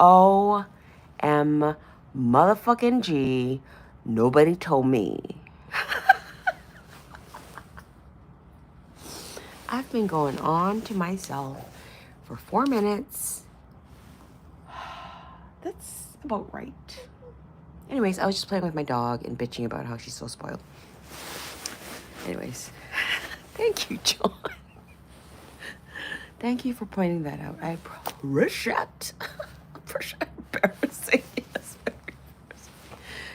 O-M motherfucking G. Nobody told me. I've been going on to myself for 4 minutes. That's about right. Anyways, I was just playing with my dog and bitching about how she's so spoiled. Anyways, thank you, John. Thank you for pointing that out. I appreciate. Embarrassing. Yes, very embarrassing.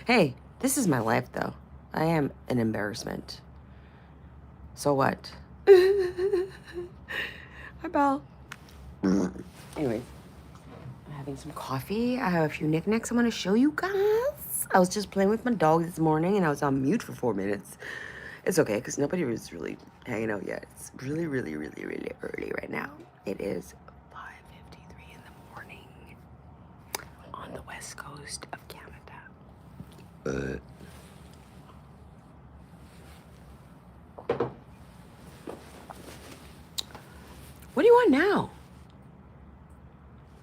Hey, this is my life, though. I am an embarrassment. So what? Hi, Belle. Anyway, I'm having some coffee. I have a few knickknacks I want to show you guys. I was just playing with my dog this morning, and I was on mute for 4 minutes. It's okay, because nobody was really hanging out yet. It's really, really, really, really early right now. It is 5:53 in the morning on the west coast of Canada. What do you want now?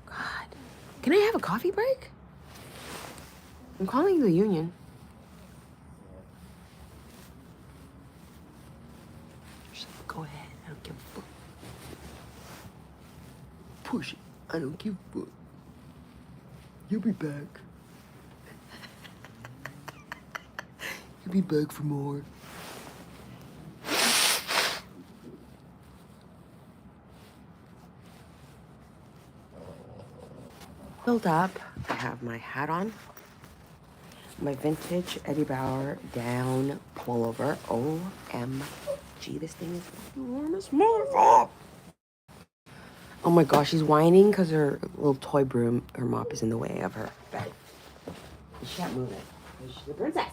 God. Can I have a coffee break? I'm calling the union. Just go ahead. I don't give a fuck. Push it. I don't give a fuck. You'll be back. You'll be back for more. Built up. I have my hat on. My vintage Eddie Bauer down pullover. OMG, this thing is enormous motherfucker. Oh my gosh, she's whining because her little toy broom, her mop is in the way of her bed. She can't move it. She's a princess.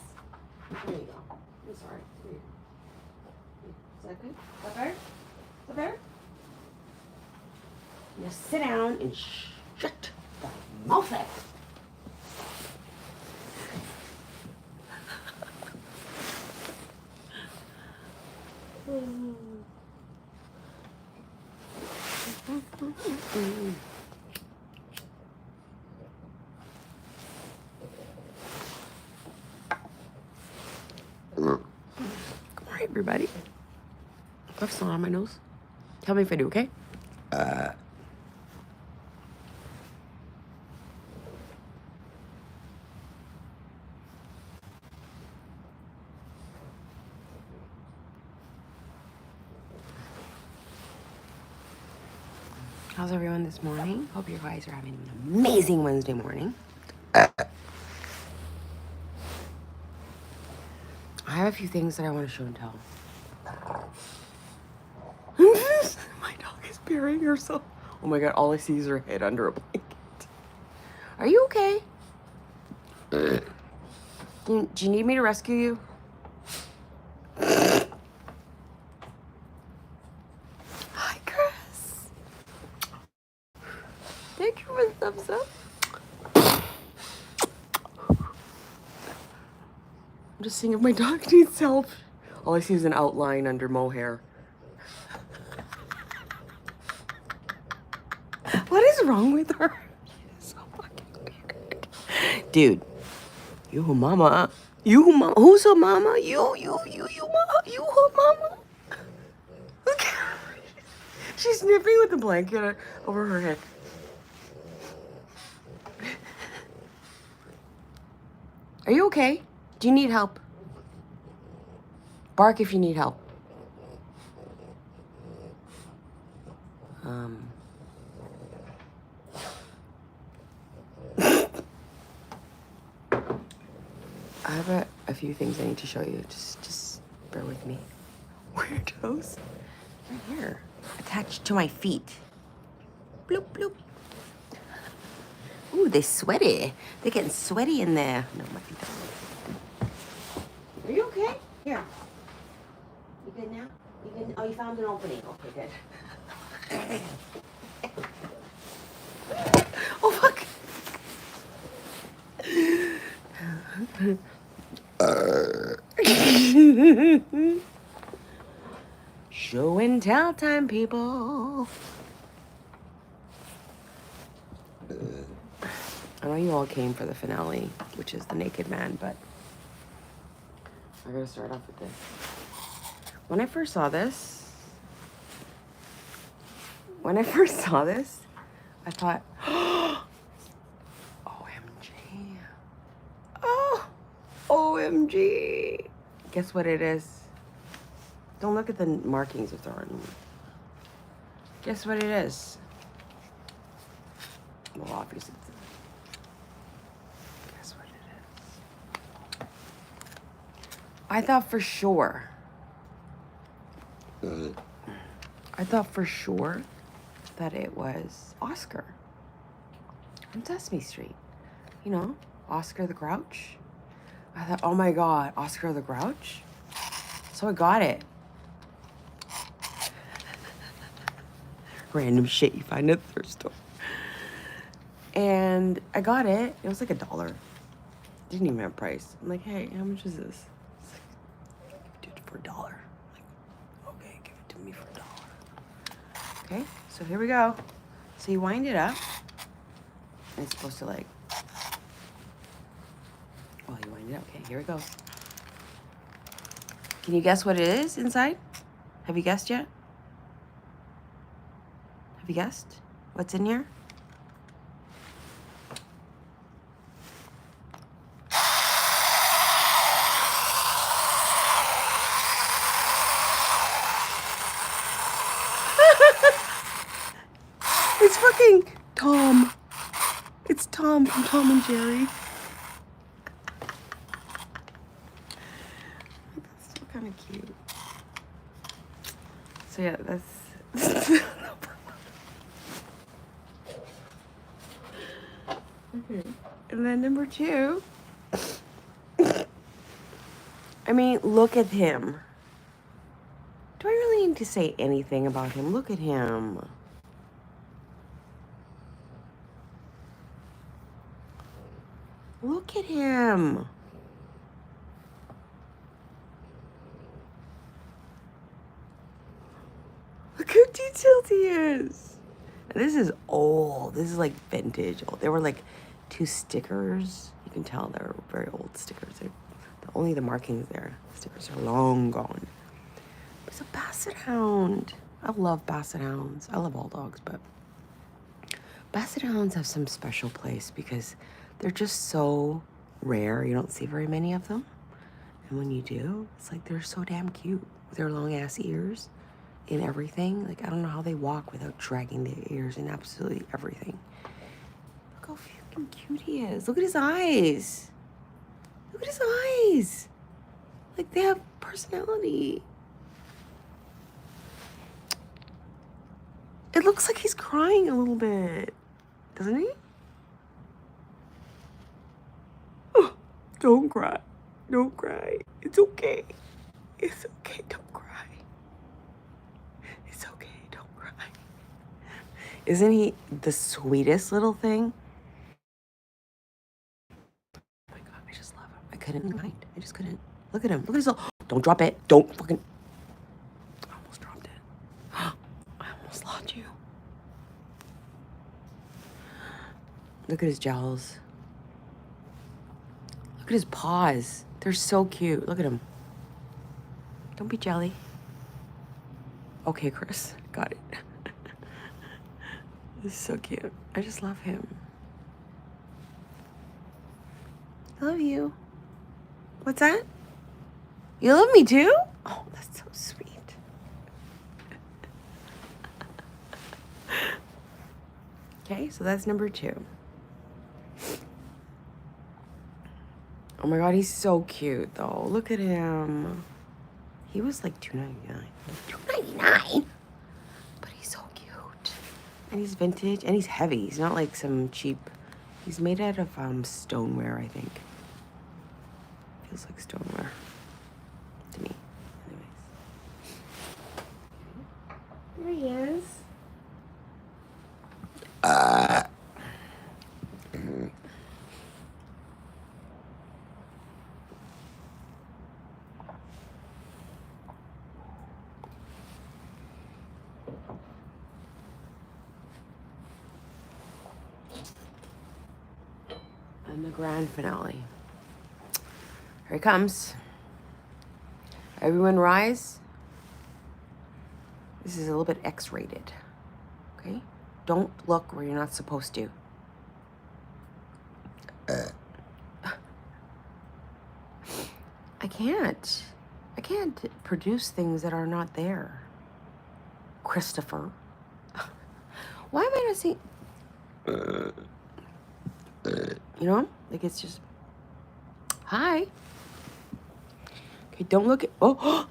There you go. I'm sorry. Is that good? Is that better? Is that better? Now sit down and shut the mouth up. Good morning, everybody. I have snot on my nose. Tell me if I do, okay? How's everyone this morning? Hope you guys are having an amazing Wednesday morning. I have a few things that I want to show and tell. My dog is burying herself. Oh my god, all I see is her head under a blanket. Are you okay? Do you need me to rescue you? Hi, Chris. Thank you for the thumbs up. I'm just seeing if my dog needs help. All I see is an outline under mohair. What is wrong with her? She's so fucking weird. Dude, you mama. You mama. Who's her mama? You mama. You her mama. Look at her. She's sniffing with the blanket over her head. Are you okay? Do you need help? Bark if you need help. I have a few things I need to show you. Just bear with me. Weirdos. Right here. Attached to my feet. Bloop, bloop. Ooh, they're sweaty. They're getting sweaty in there. No, my feet don't. Are you okay? Here. You good now? You good? Oh, you found an opening. Okay, good. Oh, fuck. Show and tell time, people. know you all came for the finale, which is the naked man, but I gotta start off with this. When I first saw this, I thought, OMG. Oh, OMG. Guess what it is? Don't look at the markings if there aren't any. Guess what it is? Well, obviously, guess what it is? I thought for sure that it was Oscar from Sesame Street. You know, Oscar the Grouch. I thought, oh my God, Oscar the Grouch? So I got it. Random shit you find at the thrift store. And I got it. It was like $1. Didn't even have a price. I'm like, hey, how much is this? It's like, dude, for $1. I'm like, okay, give it to me for $1. Okay, so here we go. So you wind it up. And it's supposed to like, oh, you wind it up. Okay, here we go. Can you guess what it is inside? Have you guessed yet? Have you guessed what's in here? It's fucking Tom. It's Tom from Tom and Jerry. That's still kind of cute. So yeah, that's... Okay. And then number 2. I mean, look at him. Do I really need to say anything about him? Look at him. Look at him. Look how detailed he is. And this is old. This is like vintage old. There were like 2 stickers. You can tell they're very old stickers. Only the markings there. The stickers are long gone. It's a basset hound. I love basset hounds. I love all dogs, but basset hounds have some special place because they're just so rare. You don't see very many of them. And when you do, it's like they're so damn cute with their long ass ears and everything. Like, I don't know how they walk without dragging their ears in absolutely everything. Look how fucking cute he is. Look at his eyes. Look at his eyes. Like, they have personality. It looks like he's crying a little bit, doesn't he? Oh, don't cry. Don't cry. It's okay. It's okay. Don't cry. It's okay. Don't cry. Isn't he the sweetest little thing? Oh my God, I just love him. I couldn't mind. I just couldn't. Look at him. Look at his little... Don't drop it. Don't fucking... I almost dropped it. I almost lost you. Look at his jowls. Look at his paws. They're so cute. Look at him. Don't be jelly. Okay, Chris. Got it. This is so cute. I just love him. I love you. What's that? You love me too? Oh, that's so sweet. Okay, so that's number 2. Oh my God, he's so cute though. Look at him. He was like $2.99. $2.99? But he's so cute. And he's vintage and he's heavy. He's not like some cheap. He's made out of stoneware, I think. Feels like stoneware to me. Anyways. There he is. And the grand finale. Here it comes. Everyone rise. This is a little bit X-rated. Okay? Don't look where you're not supposed to. I can't produce things that are not there. Christopher. Why am I not seeing? You know? Like it's just. Hi. Okay, don't look at. Oh!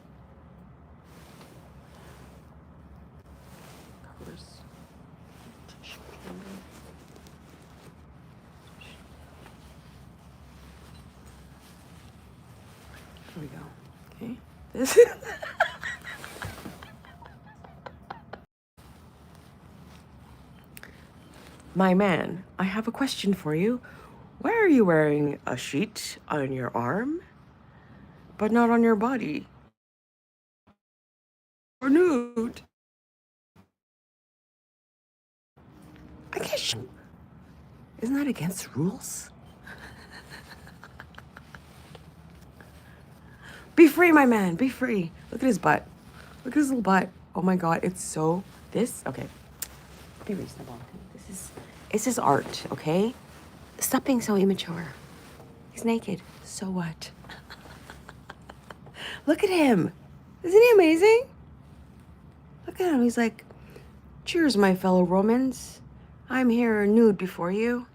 Covers. Here we go. Okay. This. My man, I have a question for you. Why are you wearing a sheet on your arm, but not on your body? Or nude? I guess. Isn't that against rules? Be free, my man. Be free. Look at his butt. Look at his little butt. Oh my God, it's so. This. Okay. Be reasonable. This is art. Okay. Stop being so immature. He's naked. So what? Look at him. Isn't he amazing? Look at him. He's like, cheers, my fellow Romans. I'm here nude before you.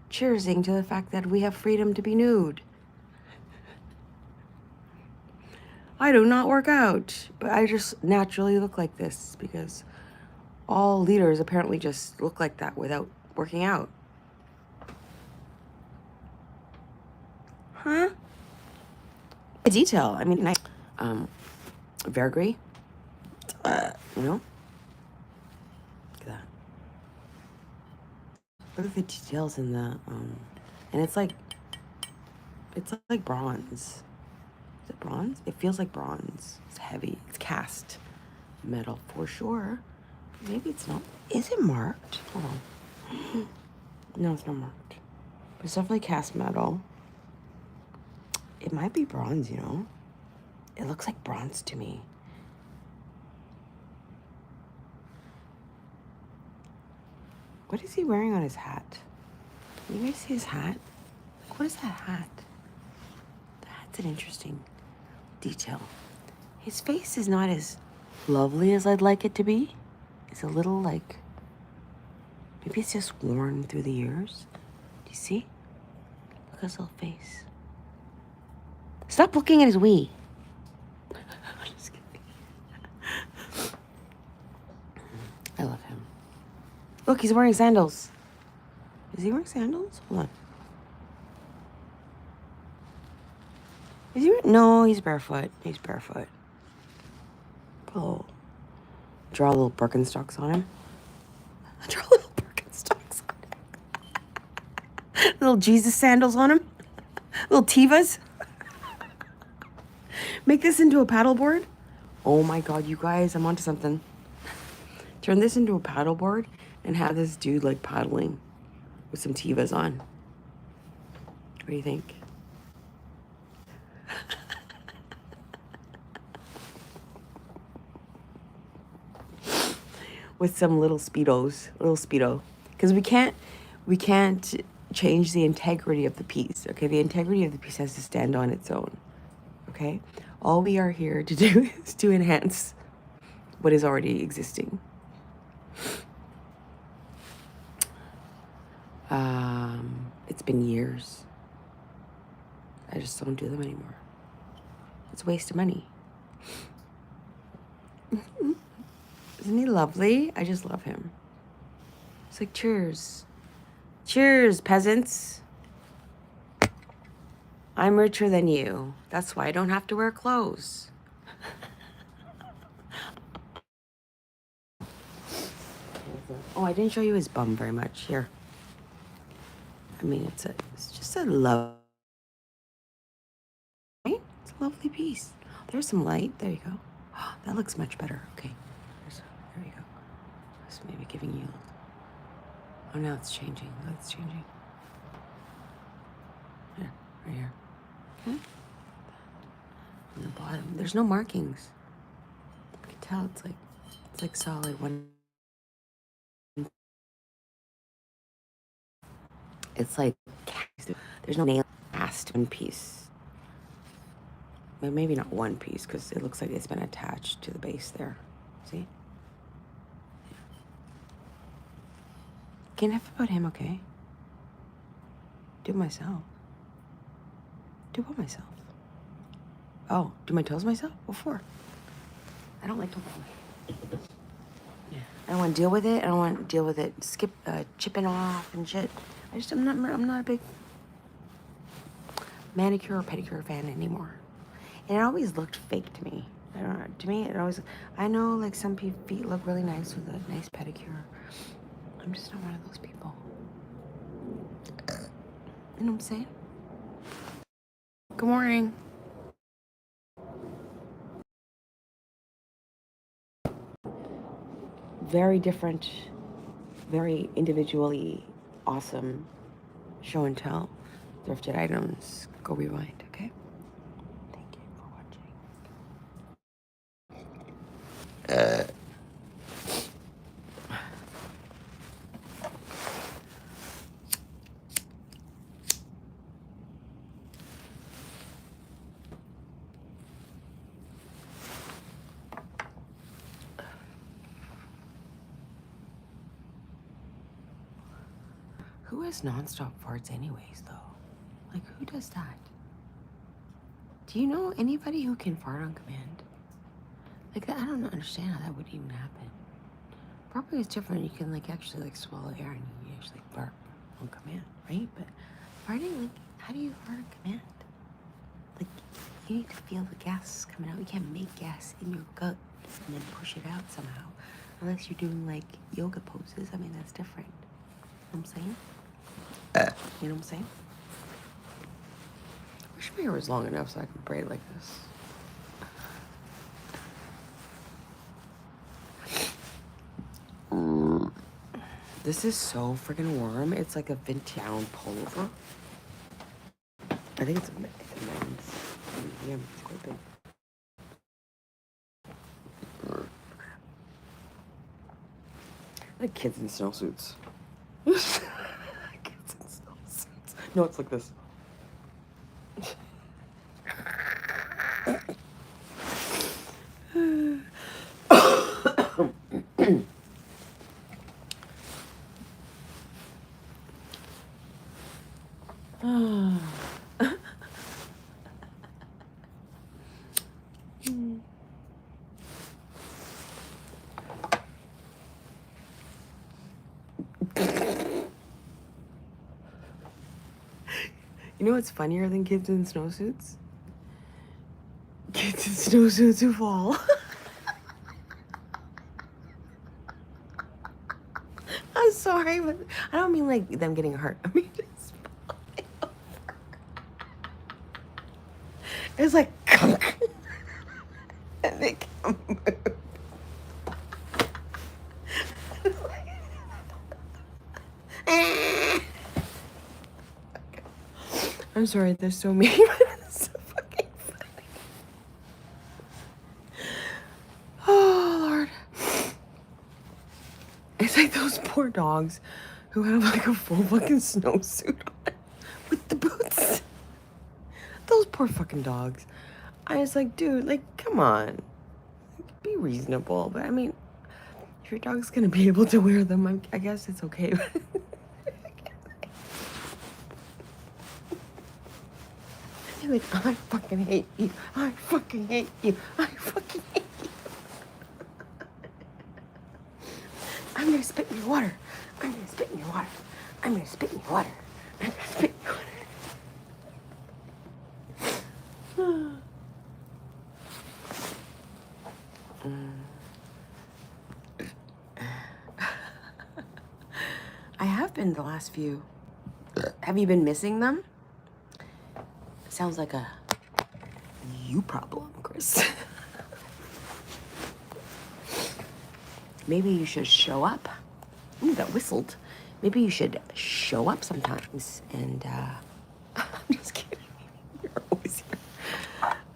Cheersing to the fact that we have freedom to be nude. I do not work out, but I just naturally look like this because all leaders apparently just look like that without working out. Huh? A detail. I mean, Vergry. You know? Look at that. Look at the details in the, and it's like bronze. Is it bronze? It feels like bronze. It's heavy. It's cast metal for sure. Maybe it's not. Is it marked? Hold on. No, it's not marked. But it's definitely cast metal. It might be bronze, you know? It looks like bronze to me. What is he wearing on his hat? Can you guys see his hat? What is that hat? That's an interesting detail. His face is not as lovely as I'd like it to be. It's a little like, maybe it's just worn through the years. Do you see? Look at his little face. Stop looking at his wee. I'm just kidding. I love him. Look, he's wearing sandals. Is he wearing sandals? Hold on. Is he? No, he's barefoot. He's barefoot. Oh. Draw little Birkenstocks on him. Draw little Birkenstocks on him. Little Jesus sandals on him. Little Tivas. Make this into a paddleboard. Oh my God, you guys, I'm onto something. Turn this into a paddleboard and have this dude like paddling with some Tivas on. What do you think? With some little speedo, because we can't change the integrity of the piece. Okay, the integrity of the piece has to stand on its own. Okay, all we are here to do is to enhance what is already existing. It's been years. I just don't do them anymore. It's a waste of money. Isn't he lovely? I just love him. It's like, cheers. Cheers, peasants. I'm richer than you. That's why I don't have to wear clothes. Oh, I didn't show you his bum very much. Here. I mean, it's just a love. Right? It's a lovely piece. There's some light. There you go. Oh, that looks much better. Okay. There you go. It's maybe giving you. Oh, now it's changing. Now it's changing. right here. Okay. On the bottom, there's no markings. You can tell it's like solid one. It's like there's no nail cast one piece. Well, maybe not one piece because it looks like it's been attached to the base there. See? Can't have about him, okay? Do it myself. Do what myself? Oh, do my toes myself? What for? I don't like to. Yeah. I don't want to deal with it. I don't want to deal with it. Chipping off and shit. I'm not a big manicure or pedicure fan anymore. And it always looked fake to me. I don't know. To me, it always. I know, like some feet look really nice with a nice pedicure. I'm just not one of those people. You know what I'm saying? Good morning. Very different, very individually awesome show and tell thrifted items. Go rewind, okay? Thank you for watching. Who has nonstop farts anyways, though? Like, who does that? Do you know anybody who can fart on command? Like, I don't understand how that would even happen. Probably it's different. You can, like, actually, like, swallow air and you actually burp on command, right? But farting, like, how do you fart on command? Like, you need to feel the gas coming out. You can't make gas in your gut and then push it out somehow. Unless you're doing, like, yoga poses. I mean, that's different. You know what I'm saying? You know what I'm saying? I wish my hair was long enough so I could braid like this. This is so freaking warm. It's like a vintage down pullover. I think it's a men's. Yeah, it's quite big. Like kids in snowsuits. Kids in snowsuits. No, it's like this. You know what's funnier than kids in snowsuits? Kids in snowsuits who fall. I'm sorry, but I don't mean like them getting hurt. I mean just falling over. It's like kunk. And they can't move. I'm sorry, they're so mean, but it's so fucking funny. Oh, Lord. It's like those poor dogs who have like a full fucking snowsuit on with the boots. Those poor fucking dogs. I was like, dude, like, come on. Be reasonable. But I mean, if your dog's gonna be able to wear them, I guess it's okay. Like, I fucking hate you. I fucking hate you. I fucking hate you. I'm gonna spit in your water. I'm gonna spit in your water. I'm gonna spit in your water. I'm gonna spit in your water. I have been the last few. Have you been missing them? Sounds like a you problem, Chris. Maybe you should show up. Ooh, that whistled. Maybe you should show up sometimes and I'm just kidding.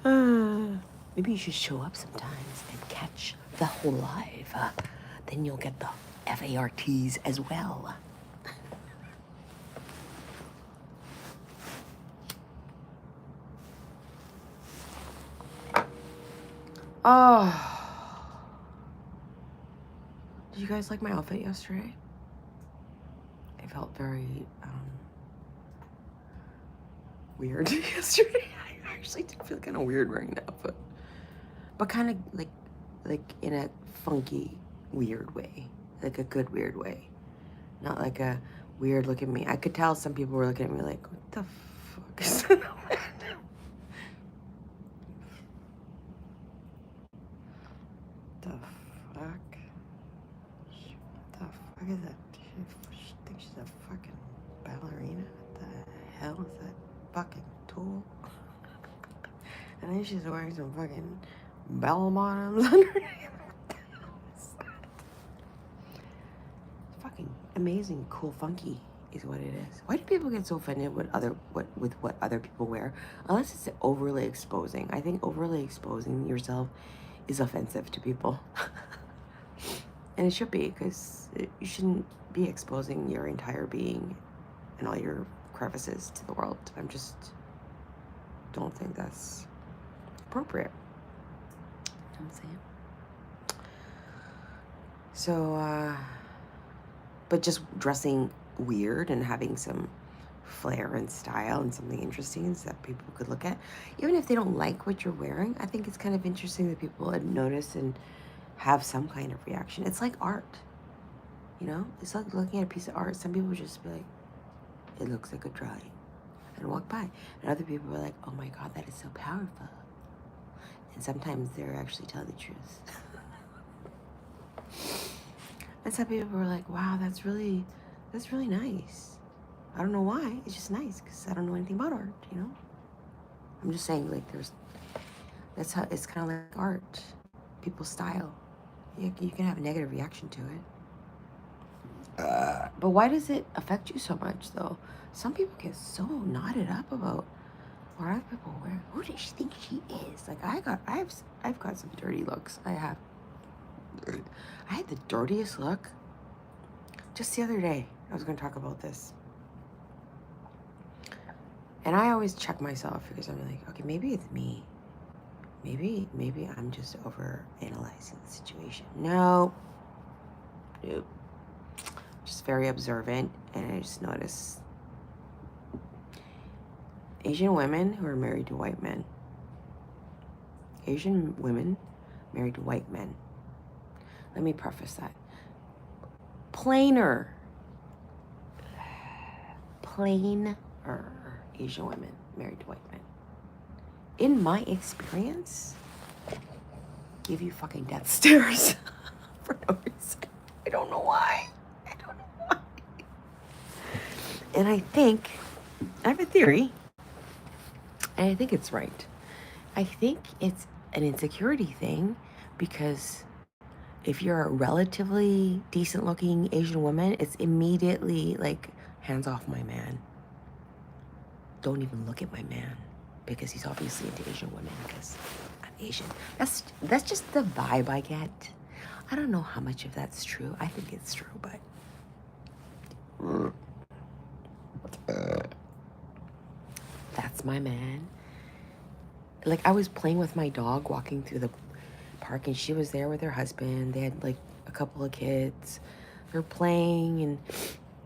Maybe you should show up sometimes and catch the whole live. Then you'll get the FARTs as well. Oh. Did you guys like my outfit yesterday? I felt very weird yesterday. I actually did feel kind of weird wearing the outfit. But kind of like in a funky, weird way. Like a good weird way. Not like a weird look at me. I could tell some people were looking at me like, what the fuck is that? The fuck? What the fuck is that? She thinks she's a fucking ballerina? What the hell is that fucking tool? And then she's wearing some fucking bell bottoms underneath. Fucking amazing, cool, funky is what it is. Why do people get so offended with what other people wear? Unless it's overly exposing. I think overly exposing yourself is offensive to people. And it should be, because you shouldn't be exposing your entire being and all your crevices to the world. I'm just don't think that's appropriate. You know what I'm saying? So, but just dressing weird and having some flair and style and something interesting so that people could look at. Even if they don't like what you're wearing, I think it's kind of interesting that people would notice and have some kind of reaction. It's like art, you know? It's like looking at a piece of art. Some people just be like, it looks like a drawing, and walk by. And other people are like, oh my God, that is so powerful. And sometimes they're actually telling the truth. And some people were like, wow, that's really nice. I don't know why, it's just nice, because I don't know anything about art, you know? I'm just saying, like, that's how, it's kind of like art, people's style. You can have a negative reaction to it. But why does it affect you so much, though? Some people get so knotted up about what other people wear. Who does she think she is? Like, I've got some dirty looks. I had the dirtiest look just the other day. I was going to talk about this. And I always check myself because I'm like, okay, maybe it's me. Maybe I'm just over analyzing the situation. Nope. Just very observant, and I just notice Asian women who are married to white men. Asian women married to white men. Let me preface that. Plainer Asian women married to white men. In my experience, give you fucking death stares for no reason. I don't know why. And I have a theory, and I think it's right. I think it's an insecurity thing, because if you're a relatively decent looking Asian woman, it's immediately like, hands off my man. Don't even look at my man, because he's obviously into Asian women because I'm Asian. That's just the vibe I get. I don't know how much of that's true. I think it's true, but that's my man. Like, I was playing with my dog walking through the park, and she was there with her husband. They had like a couple of kids. They were playing,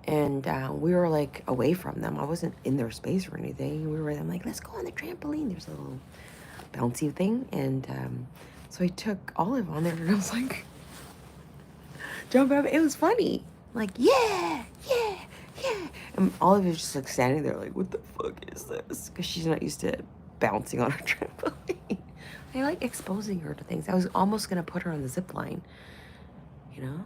and we were like away from them. I wasn't in their space or anything. We were I'm like, let's go on the trampoline. There's a little bouncy thing, and so I took Olive on there, and I was like, jump up. It was funny. Like, yeah. And Olive was just like standing there like, what the fuck is this? Because she's not used to bouncing on a trampoline. I like exposing her to things. I was almost gonna put her on the zip line, you know?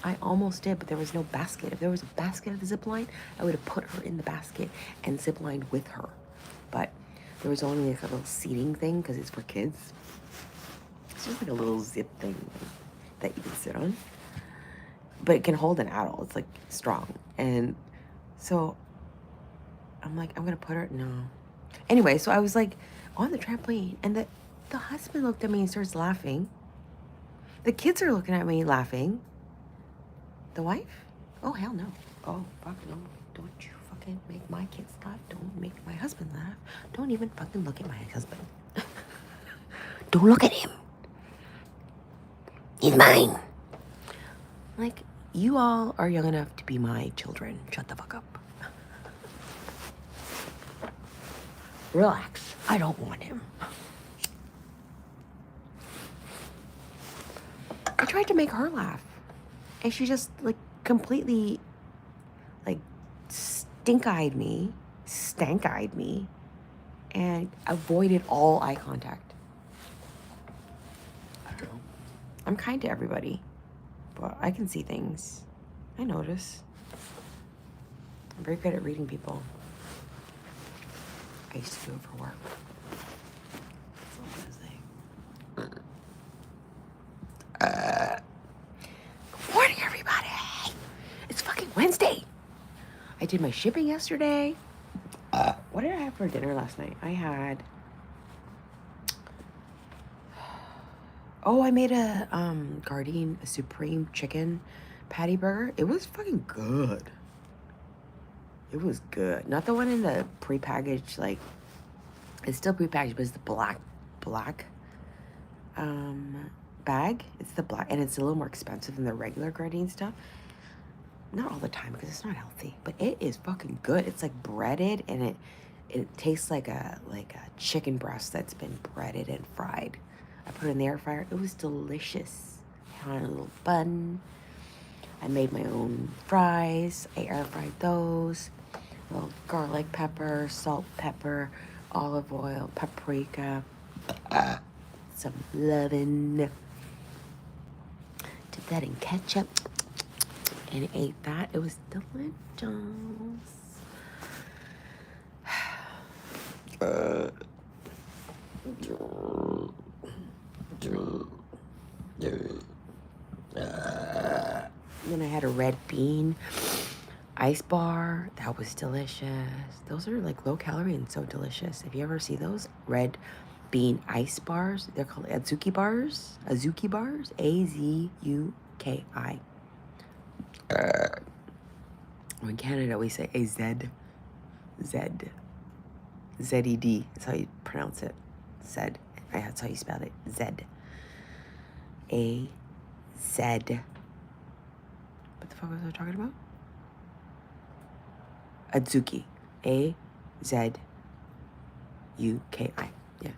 I almost did, but there was no basket. If there was a basket at the zip line, I would have put her in the basket and zip lined with her. But there was only like a little seating thing because it's for kids. It's just like a little zip thing that you can sit on. But it can hold an adult. It's like strong. And so I'm like, I'm gonna put her, no. Anyway, so I was like on the trampoline, and the husband looked at me and starts laughing. The kids are looking at me laughing. The wife? Oh, hell no. Oh, fuck no. Don't you fucking make my kids laugh. Don't make my husband laugh. Don't even fucking look at my husband. Don't look at him. He's mine. Like, you all are young enough to be my children. Shut the fuck up. Relax. I don't want him. I tried to make her laugh. And she just, like, completely, like, stank-eyed me, and avoided all eye contact. I don't know. I'm kind to everybody, but I can see things. I notice. I'm very good at reading people. I used to do it for work. That's all I'm gonna say. Good morning, everybody. It's fucking Wednesday. I did my shipping yesterday. What did I have for dinner last night? I had... Oh, I made a Gardein, a supreme chicken patty burger. It was fucking good. It was good. Not the one in the prepackaged, like, it's still prepackaged, but it's the black bag. It's the black, and it's a little more expensive than the regular Gardein stuff. Not all the time because it's not healthy, but it is fucking good. It's like breaded, and it tastes like a chicken breast that's been breaded and fried. I put it in the air fryer. It was delicious. I had a little bun. I made my own fries. I air fried those. A little garlic pepper, salt, pepper, olive oil, paprika, some lemon. Did that in ketchup and ate that. It was delicious. Then I had a red bean ice bar. That was delicious. Those are like low calorie and so delicious. If you ever see those red bean ice bars, they're called Azuki bars. Azuki bars. A-Z-U-K-I. In Canada, we say A-Z. Z. Z-E-D. That's how you pronounce it. Zed. That's how you spell it. Zed. A-Z. What the fuck was I talking about? Azuki. A-Z-U-K-I. Yeah.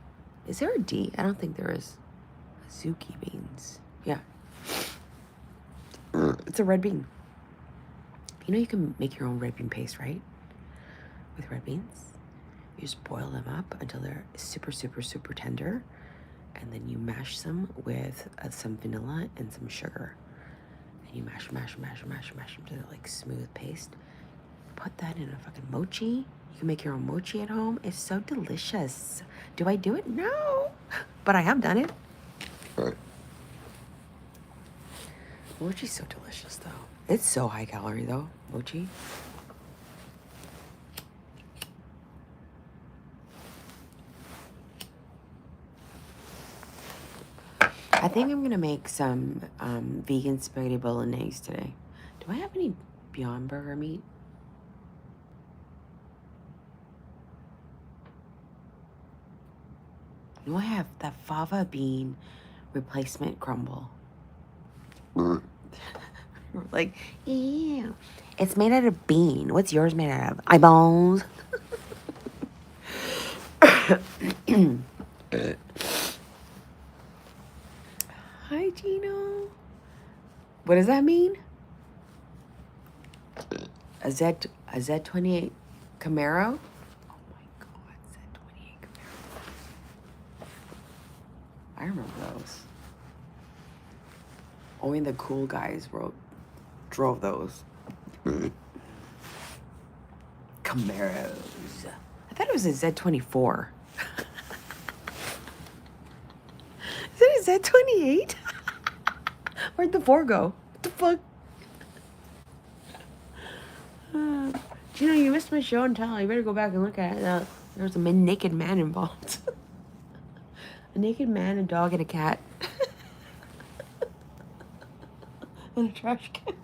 Is there a D? I don't think there is. Azuki beans. Yeah. It's a red bean. You know you can make your own red bean paste, right? With red beans. You just boil them up until they're super, super, super tender. And then you mash them with some vanilla and some sugar. And you mash them to like smooth paste. Put that in a fucking mochi. You can make your own mochi at home. It's so delicious. Do I do it? No. But I have done it. Mochi's so delicious, though. It's so high calorie, though, mochi. I think I'm gonna make some vegan spaghetti bolognese today. Do I have any Beyond Burger meat? No, I have that fava bean replacement crumble. Like, ew. It's made out of bean. What's yours made out of? Eyeballs. Hi, Gino. What does that mean? A Z28 Camaro? Oh my God, Z28 Camaro. I remember those. Only the cool guys drove those. Camaros. I thought it was a Z24. Is it a Z28? Where'd the 4 go? What the fuck? You know, you missed my show and tell. You better go back and look at it. There was a naked man involved. A naked man, a dog, and a cat. And a trash can.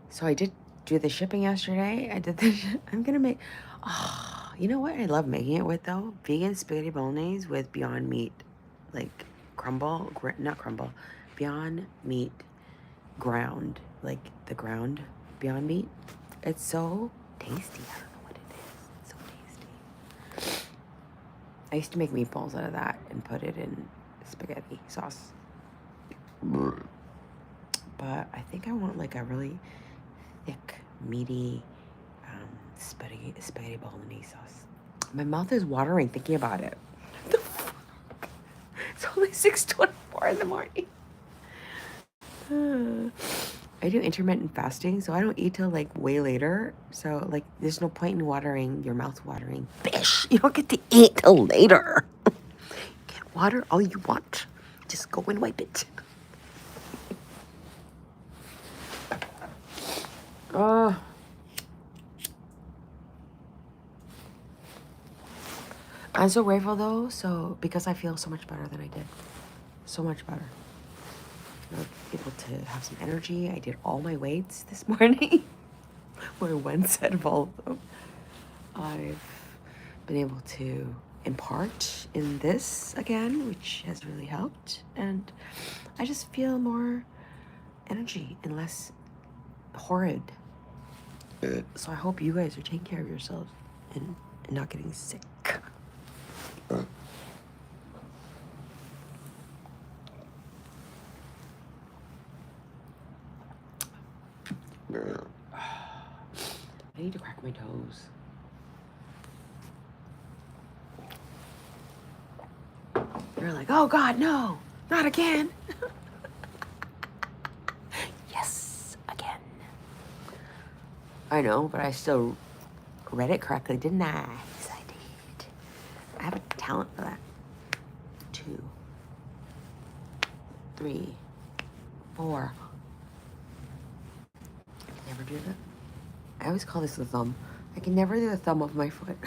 So I did do the shipping yesterday. I did the. I'm gonna make. Oh, you know what I love making it with though? Vegan spaghetti bolognese with Beyond Meat, like crumble, not crumble, Beyond Meat ground, like the ground Beyond Meat. It's so tasty. I don't know what it is. It's so tasty. I used to make meatballs out of that and put it in spaghetti sauce. But I think I want like a really thick, meaty spaghetti bolognese sauce. My mouth is watering thinking about it. What the fuck? It's only 6:24 in the morning. I do intermittent fasting, so I don't eat till like way later. So like, there's no point in watering your mouth watering fish. You don't get to eat till later. You can water all you want. Just go and wipe it. I'm so grateful though, because I feel so much better than I did. So much better. I was able to have some energy. I did all my weights this morning. Or one set of all of them. I've been able to impart in this again, which has really helped. And I just feel more energy and less horrid. So I hope you guys are taking care of yourselves and not getting sick. I need to crack my toes. You're like, oh God, no, not again. Yes, again. I know, but I still read it correctly, didn't I? Yes, I did. I have a talent for that. 2, 3, 4. I can never do that. I always call this the thumb. I can never do the thumb of my foot.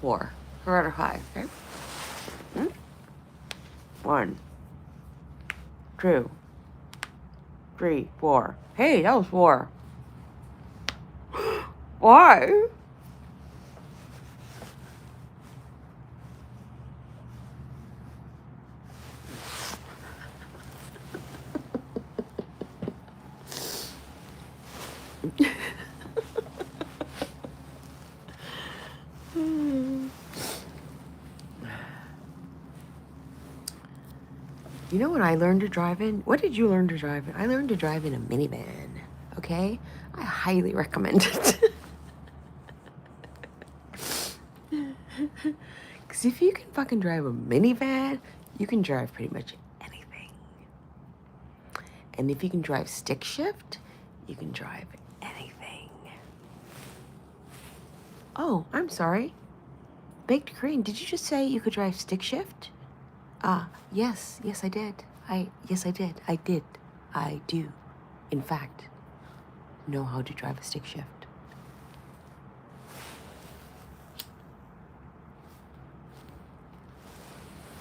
4. 4 out of 5. Okay. 1, 2, 3, 4. Hey, that was 4. Why? You know what I learned to drive in? What did you learn to drive in? I learned to drive in a minivan, okay? I highly recommend it. Because if you can fucking drive a minivan, you can drive pretty much anything. And if you can drive stick shift, you can drive anything. Oh, I'm sorry. Baked Green, did you just say you could drive stick shift? Yes, I did. Yes, I did. I do, in fact, know how to drive a stick shift.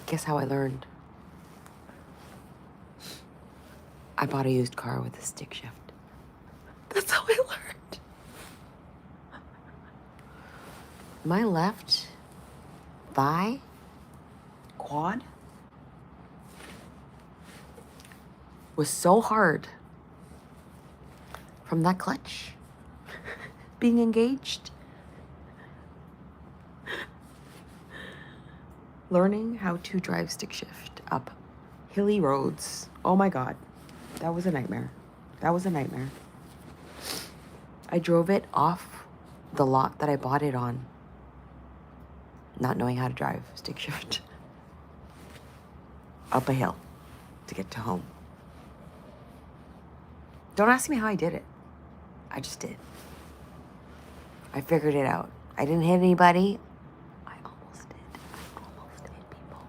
Guess how I learned? I bought a used car with a stick shift. That's how I learned. My left thigh, quad, was so hard from that clutch being engaged. Learning how to drive stick shift up hilly roads. Oh my God, that was a nightmare. I drove it off the lot that I bought it on. not knowing how to drive stick shift up a hill to get to home. Don't ask me how I did it. I just did. I figured it out. I didn't hit anybody. I almost did. I almost hit people.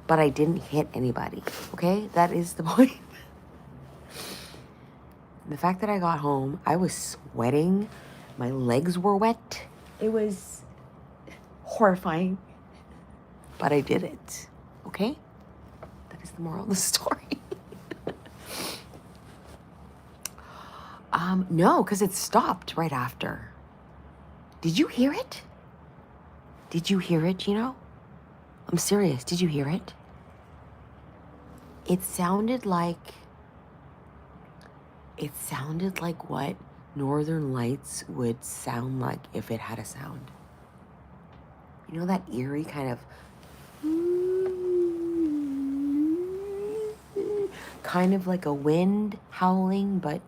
But I didn't hit anybody. Okay? That is the point. The fact that I got home, I was sweating. My legs were wet. It was horrifying. But I did it. Okay? That is the moral of the story. No, because it stopped right after. Did you hear it? Did you hear it, Gino? I'm serious. Did you hear it? It sounded like what Northern Lights would sound like if it had a sound. You know that eerie kind of like a wind howling, but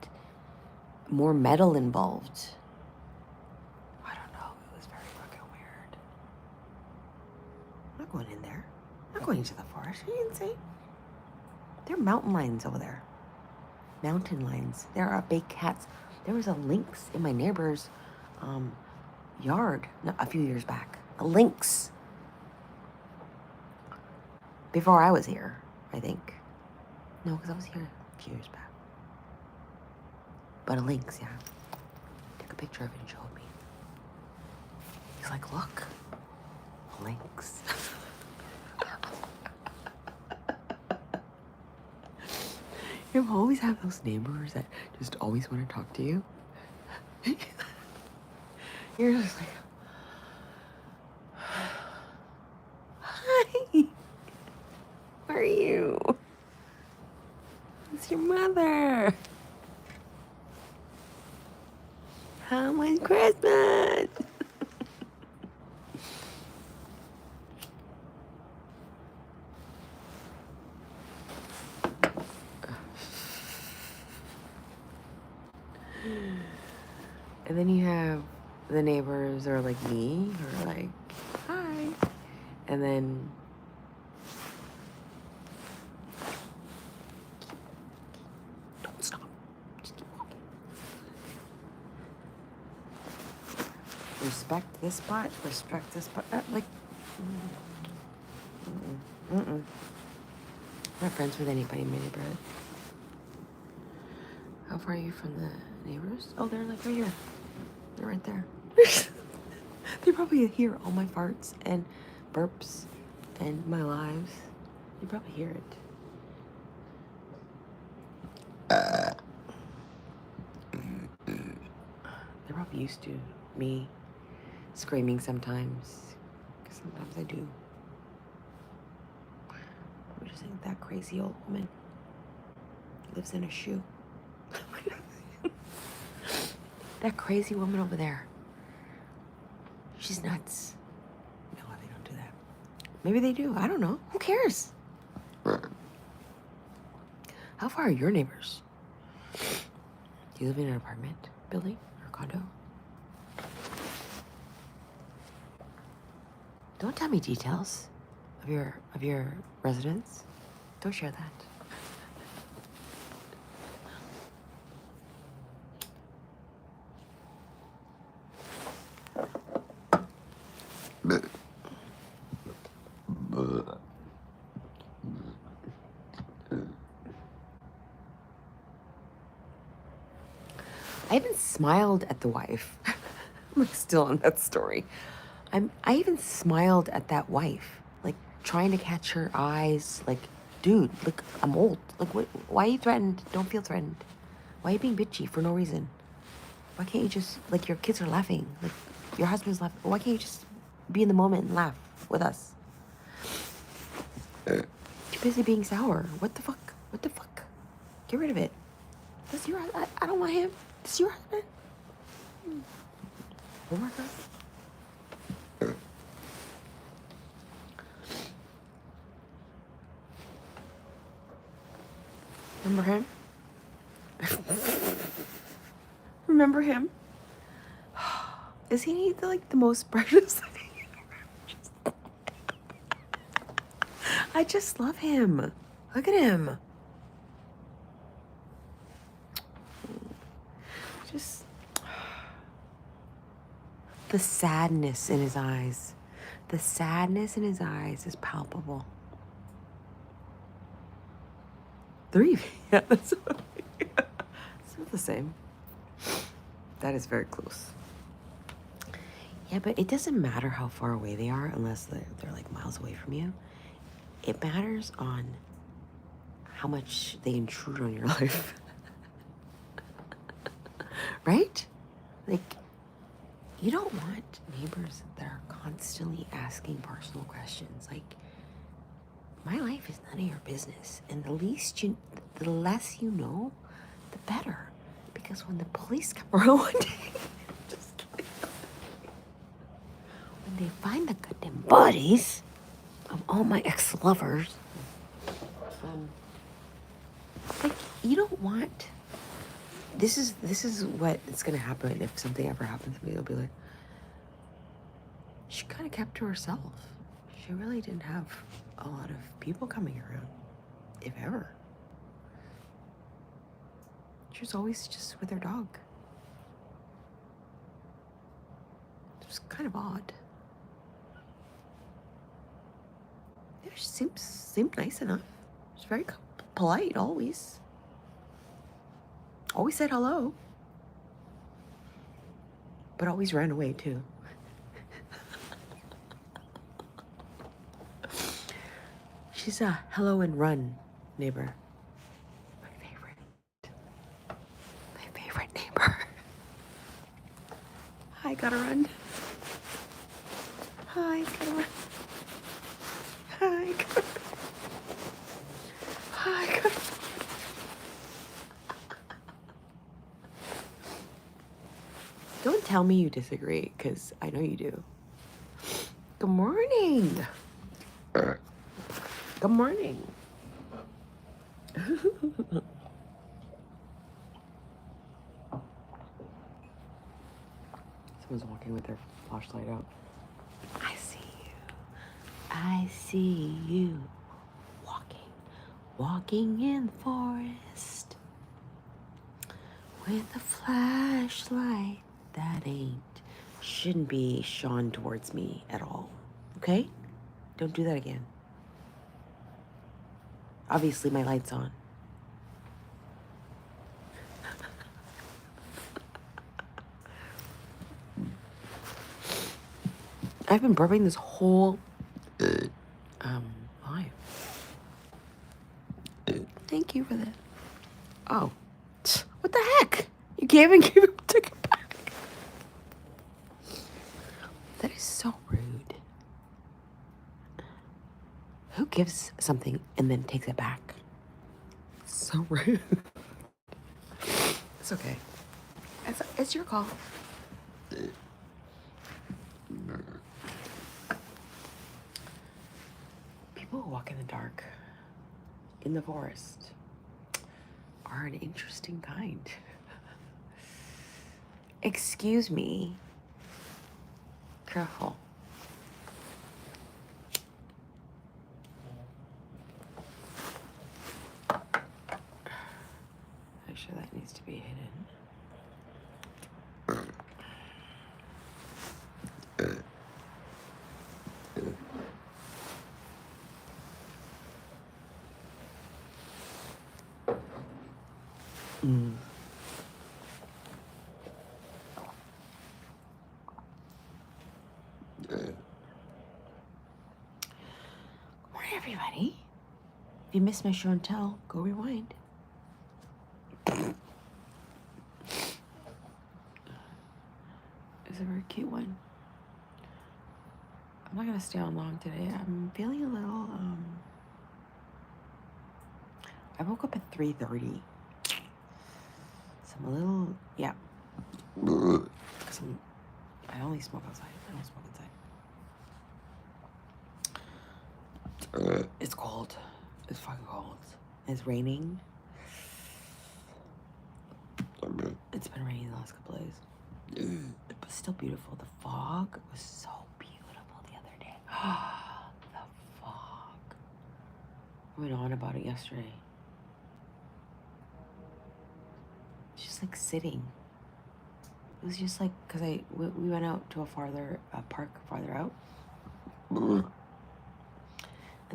more metal involved. I don't know. It was very fucking weird. I'm not going in there. I'm not going into the forest. Are you insane? There are mountain lions over there. Mountain lions. There are big cats. There was a lynx in my neighbor's yard a few years back. A lynx. Before I was here, I think. No, because I was here a few years back. But a lynx, yeah. Took a picture of it and showed me. He's like, look, a lynx. You always have those neighbors that just always want to talk to you. You're just like, hi, where are you? It's your mother. How was Christmas? And then you have the neighbors are like me, who are like, hi. And then don't stop. Just keep walking. Respect this spot. Respect this spot. Like, I'm not friends with anybody in my neighborhood. How far are you from the neighbors? Oh, they're like right here. They're right there. They probably hear all my farts and burps and my lives. You probably hear it. They're probably used to me screaming sometimes. Because sometimes I do. I'm just saying that crazy old woman lives in a shoe. That crazy woman over there. She's nuts. No, they don't do that. Maybe they do. I don't know. Who cares? How far are your neighbors? Do you live in an apartment building or condo? Don't tell me details of your residence. Don't share that. I even smiled at the wife. I'm like still on that story. I even smiled at that wife, like trying to catch her eyes. Like, dude, look, I'm old. Like, why are you threatened? Don't feel threatened. Why are you being bitchy for no reason? Why can't you just, like, your kids are laughing, like your husband's laughing. Why can't you just be in the moment and laugh with us? You're busy being sour. What the fuck? What the fuck? Get rid of it. That's your. I don't want him. This is your husband. Oh my god. Remember him? Remember him? Is he like the most precious thing? I just love him. Look at him. Just the sadness in his eyes. The sadness in his eyes is palpable. 3. Yeah, that's it's not the same. That is very close. Yeah, but it doesn't matter how far away they are unless they're like miles away from you. It matters on how much they intrude on your life. Right? Like, you don't want neighbors that are constantly asking personal questions. Like, my life is none of your business. And the less you know, the better. Because when the police come around one day, just kidding. When they find the goddamn bodies of all my ex-lovers, like, you don't want. This is what is gonna happen if something ever happens to me. They'll be like, she kind of kept to herself. She really didn't have a lot of people coming around, if ever. She was always just with her dog. It was kind of odd. Yeah, she seemed nice enough. She was very polite, always. Always said hello. But always ran away, too. She's a hello and run neighbor. My favorite neighbor. Hi, gotta run. Hi, gotta run. Hi, gotta run. Hi, gotta run. Don't tell me you disagree, because I know you do. Good morning. Good morning. Someone's walking with their flashlight out. I see you. I see you. Walking in the forest with a flashlight that shouldn't be shone towards me at all. Okay? Don't do that again. Obviously, my light's on. I've been burping this whole live. Thank you for that. Oh, what the heck? You can't even give it, take it back. That is so rude. Who gives something and then takes it back? So rude. It's okay. It's your call. People who walk in the dark in the forest are an interesting kind. Excuse me. Careful. I'm sure that needs to be hidden. Morning, everybody. If you missed my show and tell, go rewind. It's a very cute one. I'm not gonna stay on long today. I'm feeling a little, I woke up at 3:30. So I'm a little, yeah. Because I only smoke outside. I don't smoke inside. It's cold. It's fucking cold. It's raining. It's been raining the last couple days. But still beautiful. The fog was so beautiful the other day. The fog. I went on about it yesterday. Just like sitting. It was just like, because we went out to a park farther out. And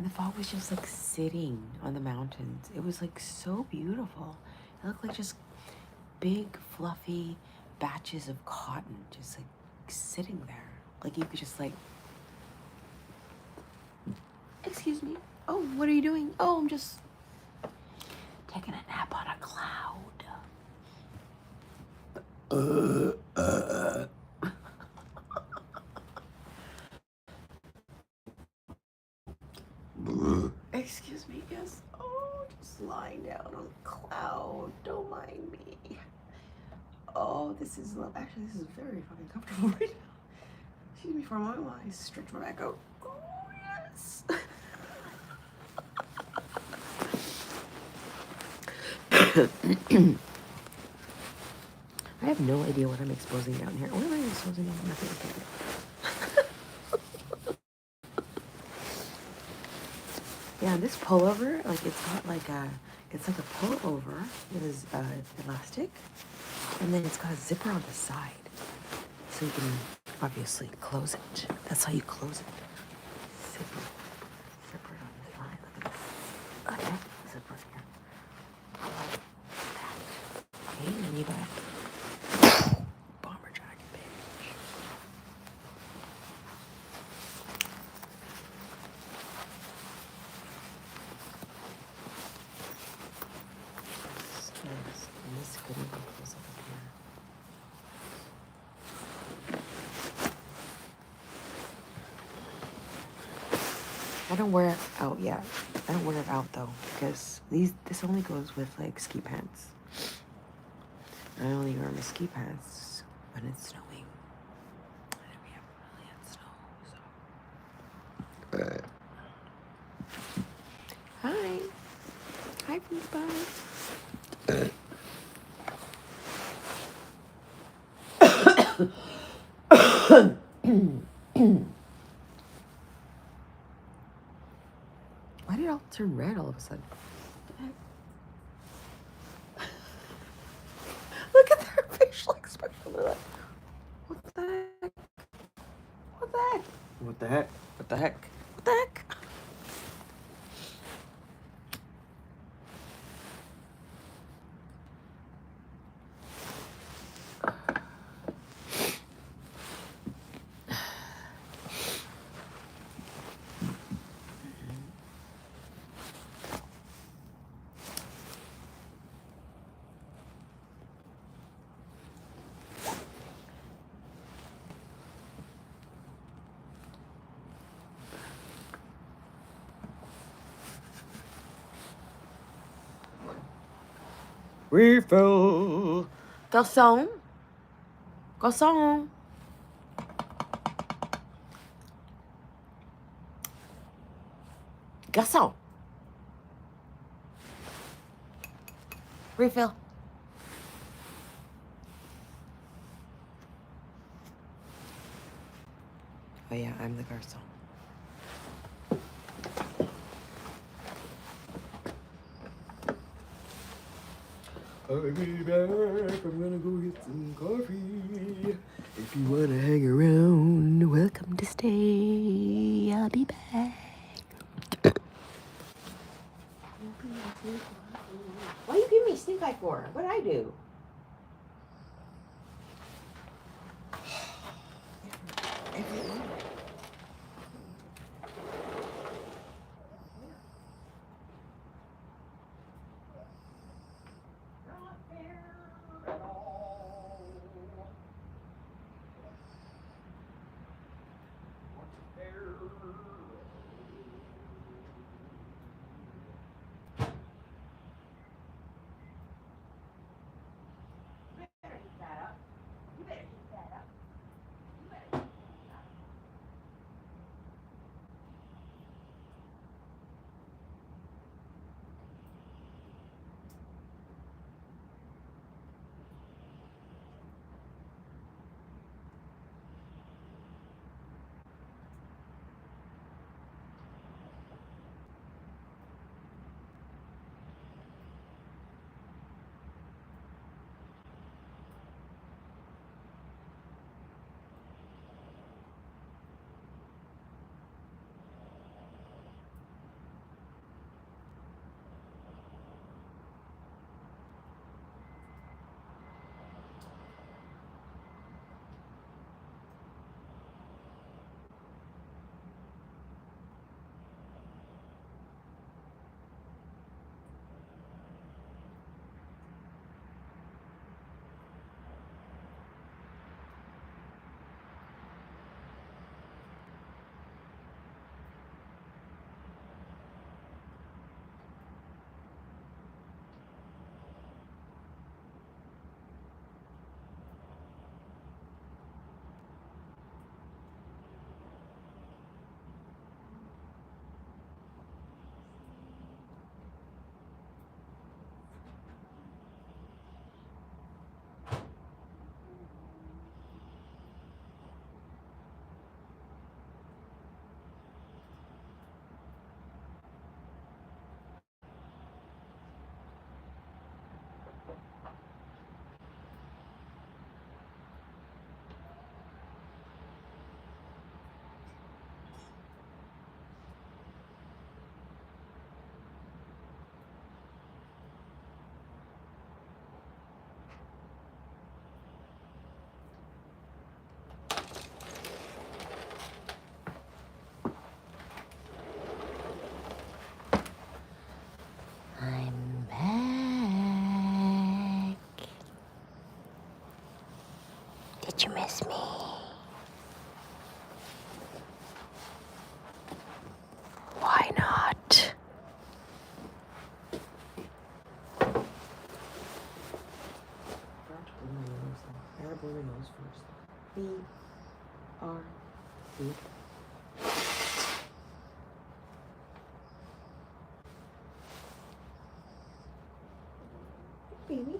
the fog was just like sitting on the mountains. It was like so beautiful. It looked like just big, fluffy batches of cotton just like sitting there. Like you could just like, excuse me. Oh, what are you doing? Oh, I'm just taking a nap on a cloud. Excuse me, yes. Oh, just lying down on a cloud. Don't mind me. Oh, this is actually this is very fucking comfortable right now. Excuse me for a moment while I stretch my back out. Oh yes. I have no idea what I'm exposing down here. What am I exposing down? Nothing. Yeah, this pullover, like it's got like it's like a pullover with elastic, and then it's got a zipper on the side, so you can obviously close it. That's how you close it. Zipper on the side. Look at this. Okay, zipper here. Okay, and then you got bomber jacket, bitch. And this goodie goes up here. I don't wear it out yet. I don't wear it out though, because this only goes with like ski pants. I only wear my ski pants when it's snowing. And we haven't really had snow, so. Hi. Hi, Bye. Why did it all turn red all of a sudden? Look at their facial expression. They're like, what the heck? What the heck? What the heck? What the heck? What the heck? Refill. Garçon. Garçon. Garçon. Refill. Oh yeah, I'm the garçon. I'll be back. I'm gonna go get some coffee. If you wanna hang around, welcome to stay. I'll be back. Why you give me stink eye for? What did I do? Did you miss me? Why not? I gotta blow my nose first. B-R-B. Baby.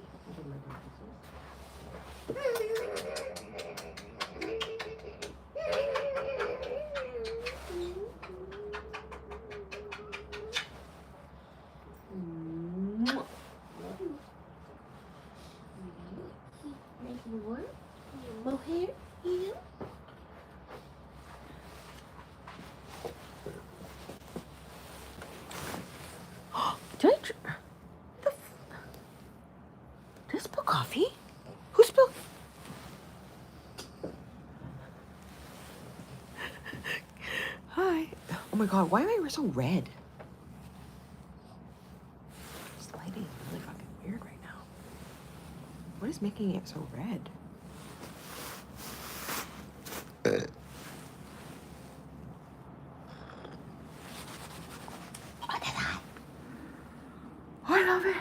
Mohair, yeah. Did I did I spill coffee? Who spilled? Hi. Oh my god, why am I so red? This lighting is really fucking weird right now. What is making it so red? What is that? I love it.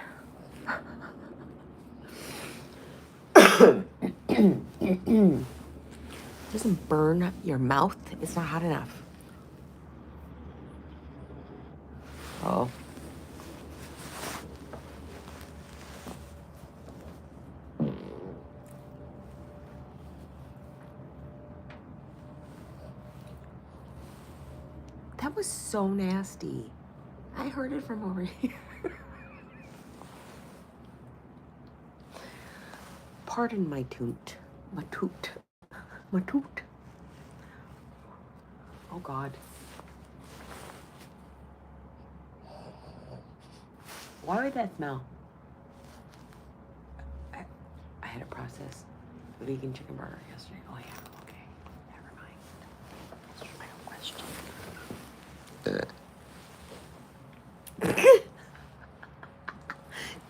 Doesn't burn your mouth. It's not hot enough. Oh. That was so nasty. I heard it from over here. Pardon my toot. My toot. My toot. Oh God. Why would that smell? I had a processed vegan chicken burger yesterday. Oh yeah, okay. Never mind. Answer my own question.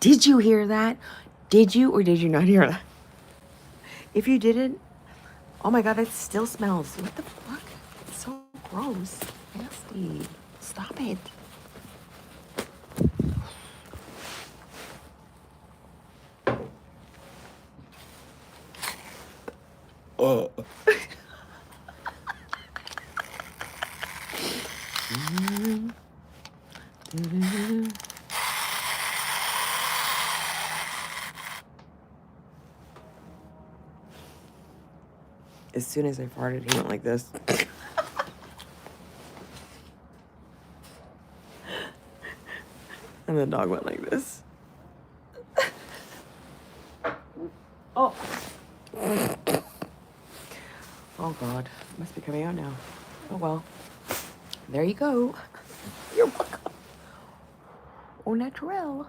Did you hear that? Did you or did you not hear that? If you didn't, oh my God, it still smells. What the fuck? It's so gross. Nasty. Stop it. Oh. As soon as I farted, he went like this. And the dog went like this. Oh. Oh God, must be coming out now. Oh well. There you go. You're welcome. Au naturel.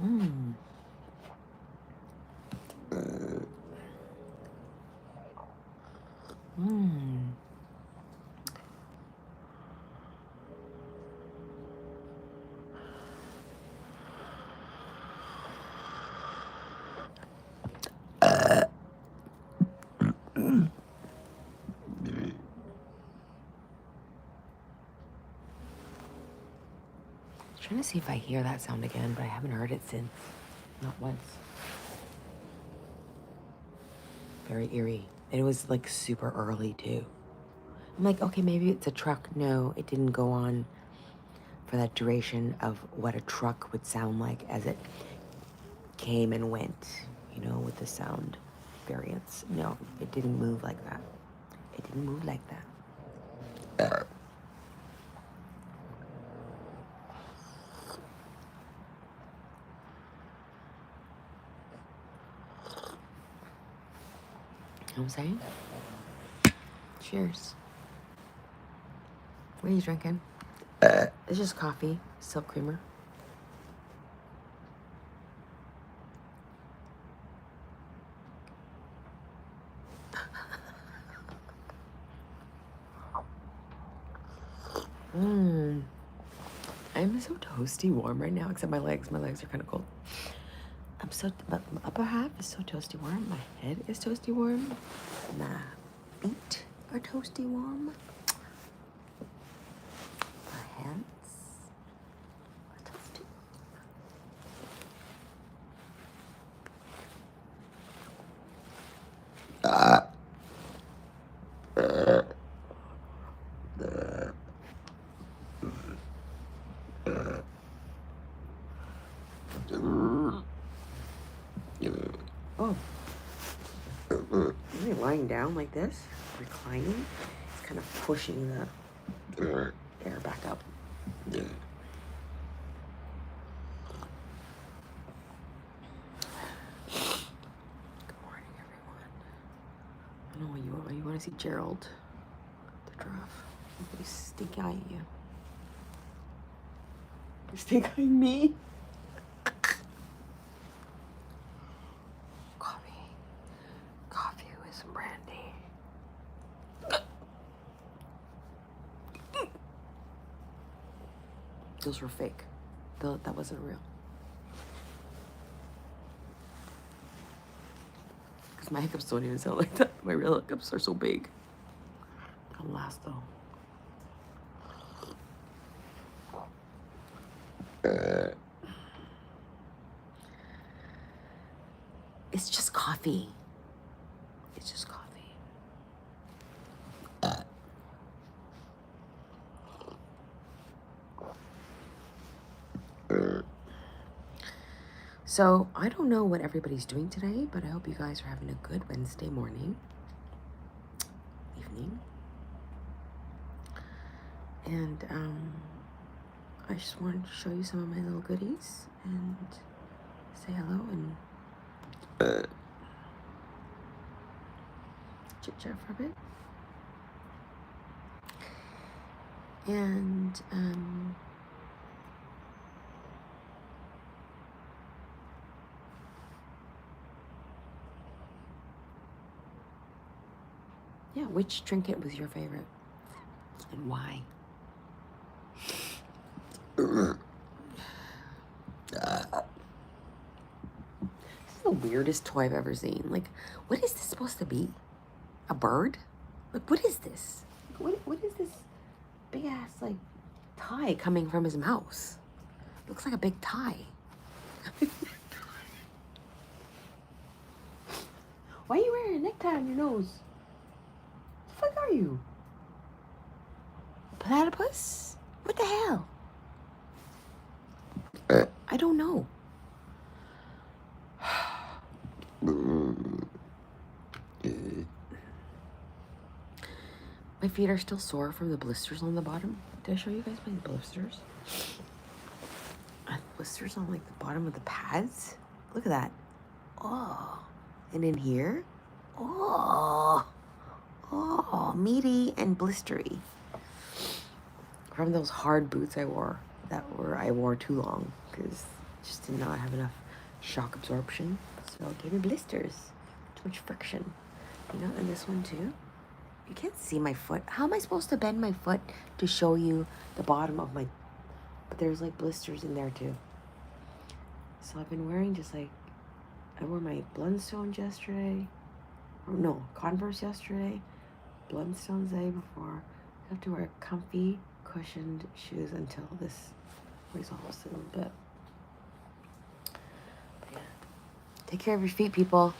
Mmm. Mmm. Trying to see if I hear that sound again, but I haven't heard it since. Not once. Very eerie. And it was like super early too. I'm like, okay, maybe it's a truck. No, it didn't go on for that duration of what a truck would sound like as it came and went, you know, with the sound variance. No, it didn't move like that. It didn't move like that. You know what I'm saying? Cheers. What are you drinking? It's just coffee, silk creamer. Mmm. I'm so toasty warm right now, except my legs. My legs are kind of cold. but my upper half is so toasty warm. My head is toasty warm. My feet are toasty warm. My hands are toasty. Oh, really lying down like this, reclining, it's kind of pushing the air back up. Good morning, everyone. I don't know you want to see Gerald, the giraffe. He's stink eyeing you. You're stink eyeing me. Coffee with some brandy. Those were fake. That wasn't real. Because my hiccups don't even sound like that. My real hiccups are so big. They'll last though. It's just coffee. It's just coffee. So, I don't know what everybody's doing today, but I hope you guys are having a good Wednesday morning, evening. And I just wanted to show you some of my little goodies and say hello and chit chat for a bit. And yeah, which trinket was your favorite and why? This is the weirdest toy I've ever seen. Like, what is this supposed to be? A bird? Like, what is this? What is this big ass, like, tie coming from his mouth? Looks like a big tie. Why are you wearing a necktie on your nose? What the fuck are you? A platypus? What the hell? I don't know. My feet are still sore from the blisters on the bottom. Did I show you guys my blisters? Blisters on like the bottom of the pads. Look at that. Oh. And in here. Oh. Oh, meaty and blistery. From those hard boots I wore. I wore too long because I just did not have enough shock absorption. So it gave me blisters. Too much friction. You know, and this one too. You can't see my foot. How am I supposed to bend my foot to show you the bottom of my... But there's like blisters in there too. So I've been wearing just like... I wore my Blundstones yesterday. Or no, Converse yesterday. Blundstones the day before. I have to wear comfy, cushioned shoes until this resolves a little bit. But yeah. Take care of your feet, people.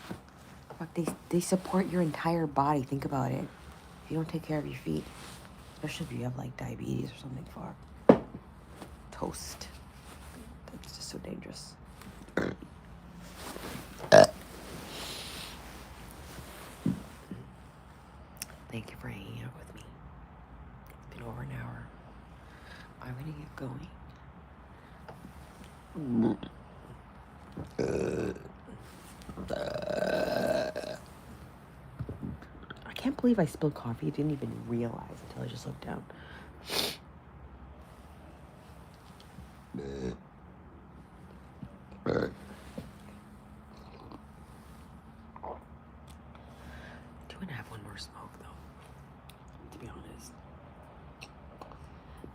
Fuck, they support your entire body. Think about it. If you don't take care of your feet, especially if you have like diabetes or something, for toast. That's just so dangerous. Thank you for hanging out with me. It's been over an hour. I'm gonna get going. I can't believe I spilled coffee. I didn't even realize until I just looked down. Do want to have one more smoke though, to be honest.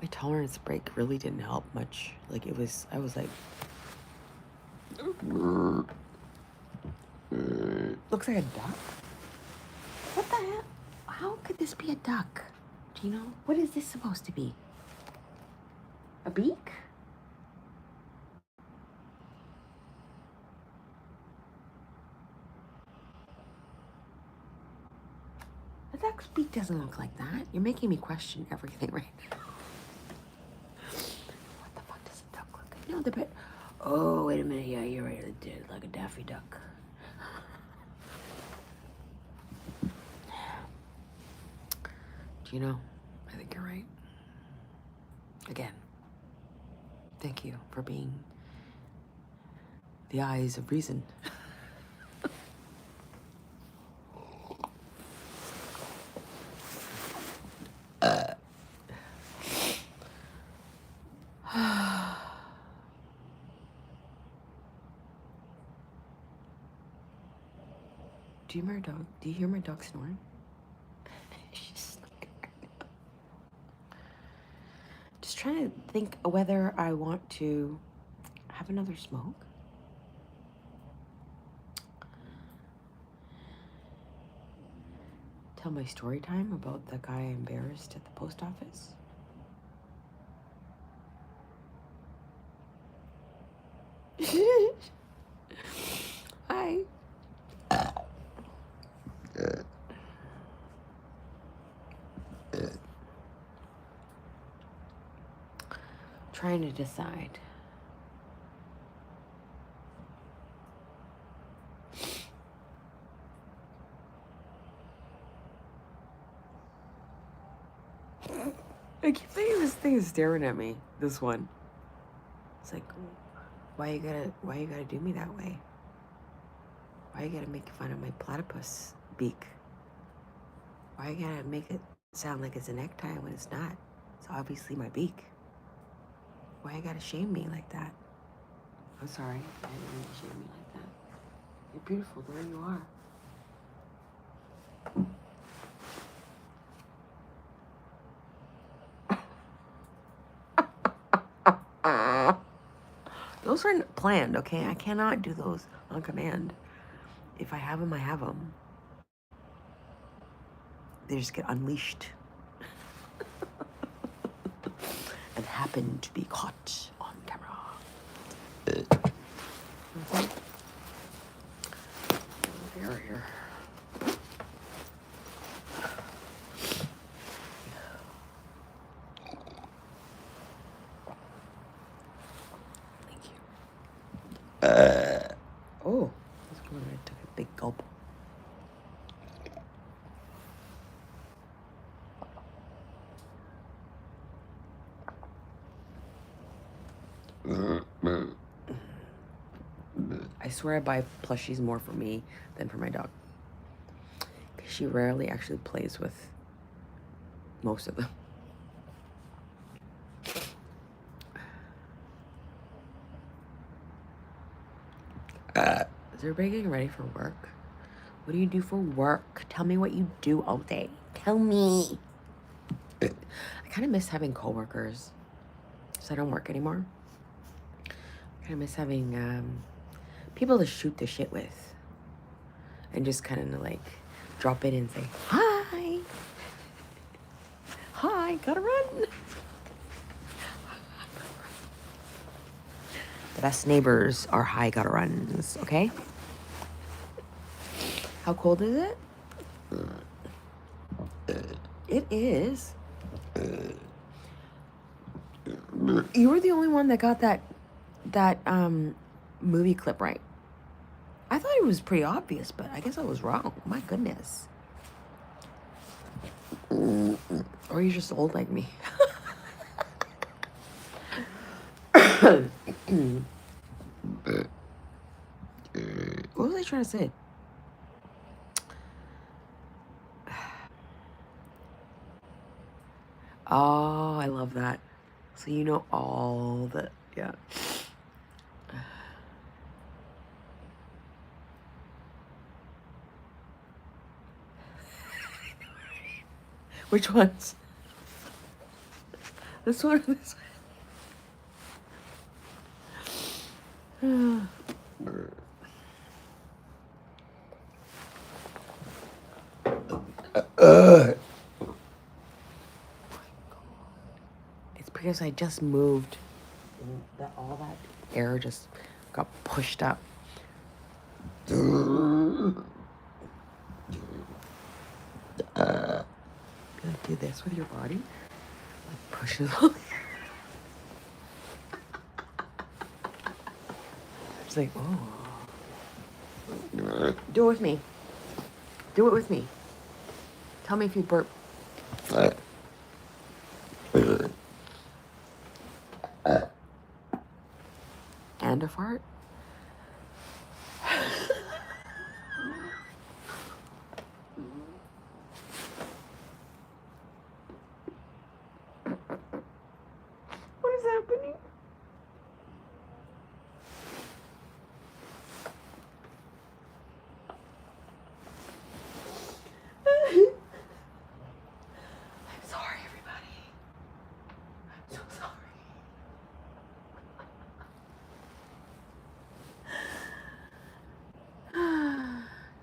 My tolerance break really didn't help much. Like I was like, Looks like a duck. What the hell? How could this be a duck? Do you know? What is this supposed to be? A beak? A duck's beak doesn't look like that. You're making me question everything right now. What the fuck does a duck look like? No, the bit. Oh, wait a minute. Yeah, you're right. It did like a Daffy Duck. Do you know? I think you're right. Again, thank you for being the eyes of reason. Do you hear my dog? Do you hear my dog snoring? She's snoring right now. Just trying to think whether I want to have another smoke. Tell my story time about the guy I embarrassed at the post office. Hi. Trying to decide. I keep thinking this thing is staring at me. This one. It's like, why you gotta do me that way? Why you gotta make fun of my platypus beak? Why you gotta make it sound like it's a necktie when it's not? It's obviously my beak. Why you gotta shame me like that? I'm sorry. I didn't mean to shame you like that. You're beautiful. There you are. Those aren't planned, okay? I cannot do those on command. If I have them, I have them. They just get unleashed. And happen to be caught on camera. Here. Thank you. Oh, that's good. I took a big gulp. I swear I buy plushies more for me than for my dog. Because she rarely actually plays with most of them. Is everybody getting ready for work? What do you do for work? Tell me what you do all day. Tell me. I kind of miss having coworkers. So I don't work anymore. I kind of miss having people to shoot the shit with. And just kind of like drop in and say, hi. Hi, gotta run. The best neighbors are hi, gotta runs, okay? How cold is it? It is. You were the only one that got that movie clip right. I thought it was pretty obvious, but I guess I was wrong. My goodness. Or you're just old like me. What was I trying to say? Oh, I love that. So you know all the, yeah. Which ones? This one or this one? It's because I just moved and all that air just got pushed up. You like do this with your body? Like push it up. It's like, oh. Do it with me. Do it with me. Tell me if you burp. And a fart? What is happening? I'm sorry, everybody. I'm so sorry.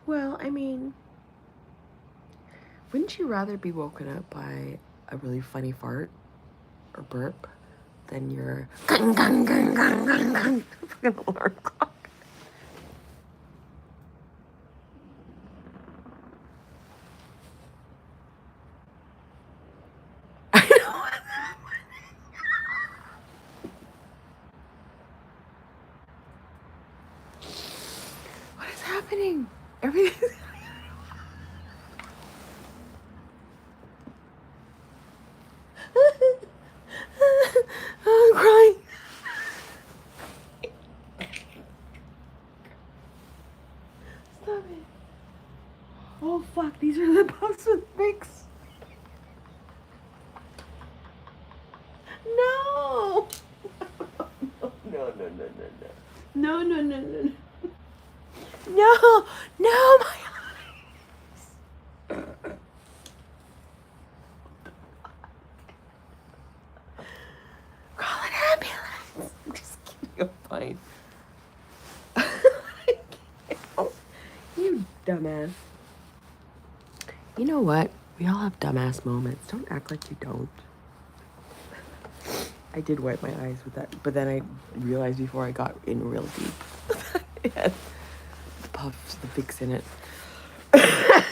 Well, I mean, wouldn't you rather be woken up by a really funny fart or burp than your gung, gung, gung, gung, gung, gung, fucking alarm clock? I know. What is happening? Everything's I'm crying. Stop it. Oh fuck, these are the puffs with mix. No. No, no, no, no, no. No, no, no, no, no. No, no, my eyes. Call an ambulance. I'm just kidding. I'm fine. You dumbass. You know what? We all have dumbass moments. Don't act like you don't. I did wipe my eyes with that, but then I realized before I got in real deep. It had the puffs, the fix in it. Why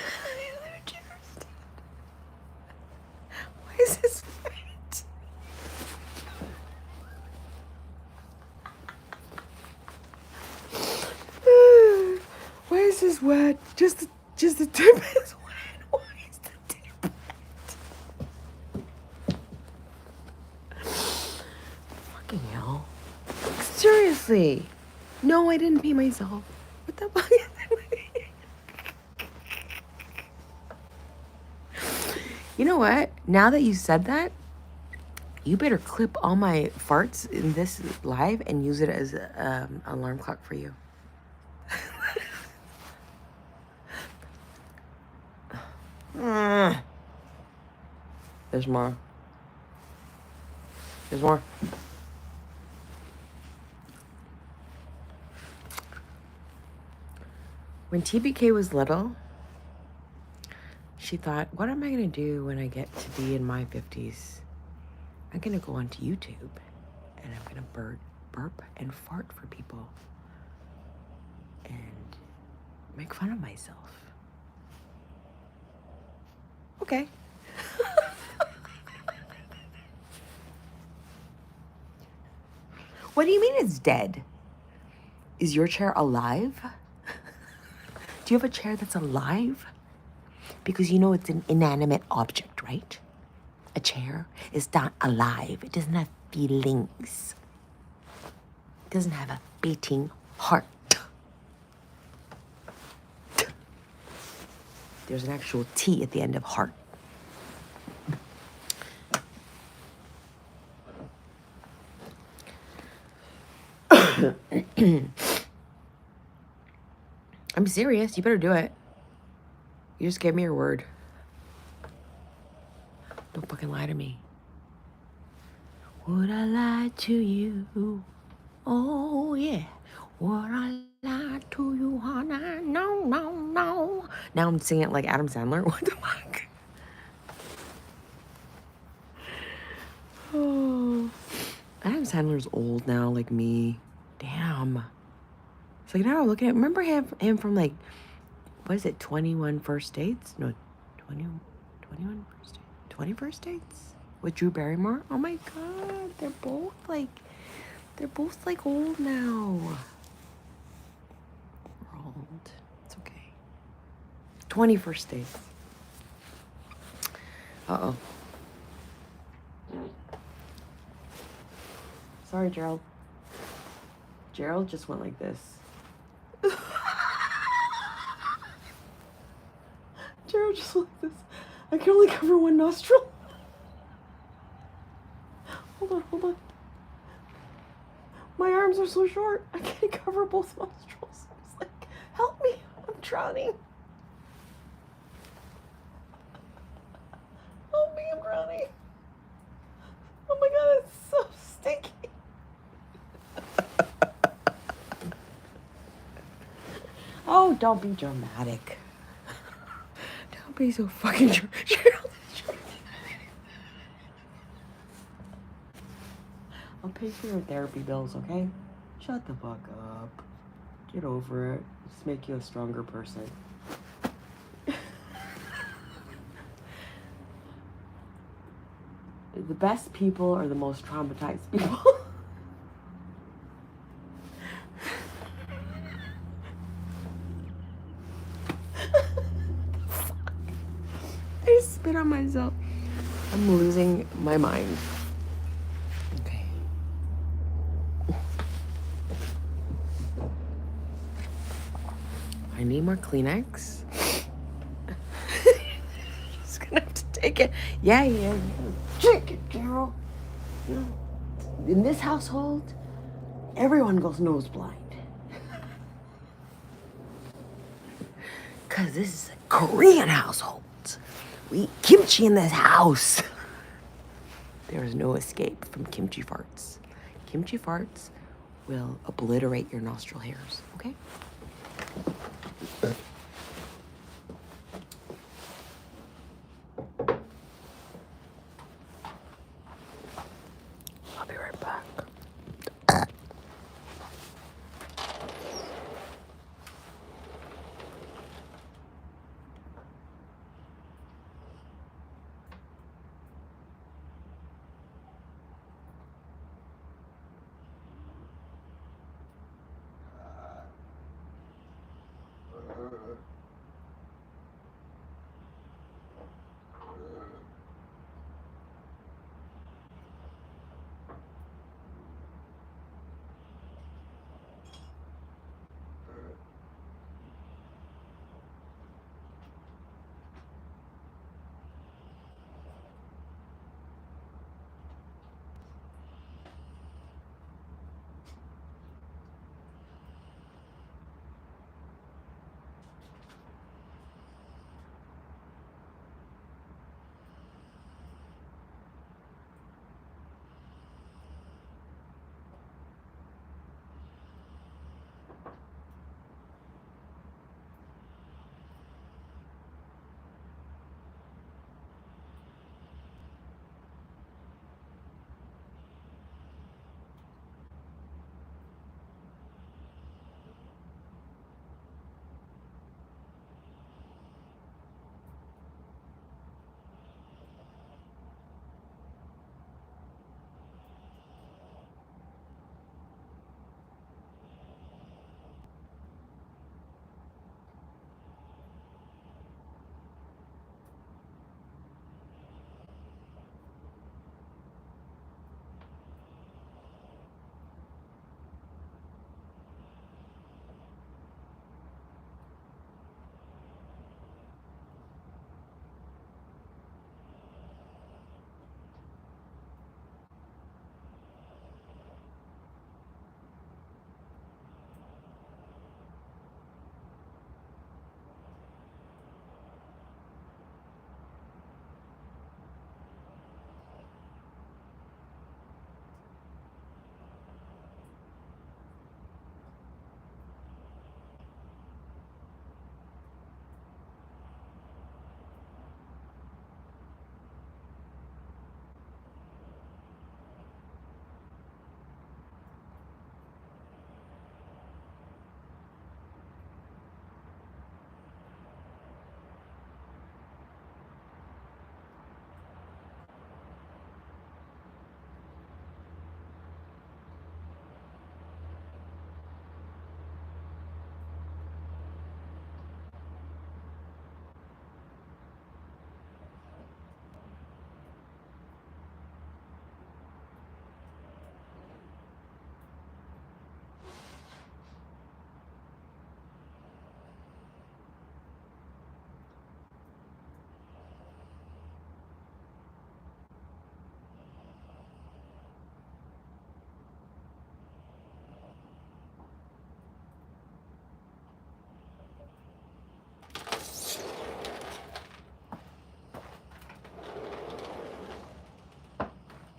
is this wet? Why is this wet? Just the tip is wet. Why is the tip wet? Fucking hell. Seriously. No, I didn't pee myself. What the fuck is that? You know what? Now that you said that, you better clip all my farts in this live and use it as an alarm clock for you. There's more. There's more. When TBK was little, she thought, what am I going to do when I get to be in my 50s? I'm going to go onto YouTube and I'm going to burp and fart for people and make fun of myself. Okay. What do you mean it's dead? Is your chair alive? Do you have a chair that's alive? Because you know it's an inanimate object, right? A chair is not alive. It doesn't have feelings. It doesn't have a beating heart. There's an actual T at the end of heart. I'm serious. You better do it. You just gave me your word. Don't fucking lie to me. Would I lie to you? Oh, yeah. Would I Lie to you, honey. No, no, no. Now I'm singing it like Adam Sandler. What the fuck? Oh. Adam Sandler's old now, like me. Damn. It's like now look at remember him from like what is it, 21 First Dates? No, 21 First Dates. 20 First Dates? With Drew Barrymore? Oh my god, they're both like old now. We're old. It's okay. 20 First Dates. Uh-oh. Sorry, Gerald. Gerald just went like this. Gerald just went like this. I can only cover one nostril. Hold on. My arms are so short. I can't cover both nostrils. It's like, help me. I'm drowning. Help me, I'm drowning. Oh my god, it's so stinky. Oh, don't be dramatic. Don't be so fucking dramatic. I'll pay for your therapy bills, okay? Shut the fuck up. Get over it. Just make you a stronger person. The best people are the most traumatized people. I spit on myself. I'm losing my mind. Okay. I need more Kleenex. Just gonna have to take it. Yeah. Drink it, Carol. In this household, everyone goes nose blind. Cause this is a Korean household. We eat kimchi in this house. There is no escape from kimchi farts. Kimchi farts will obliterate your nostril hairs, okay? I'll be right back.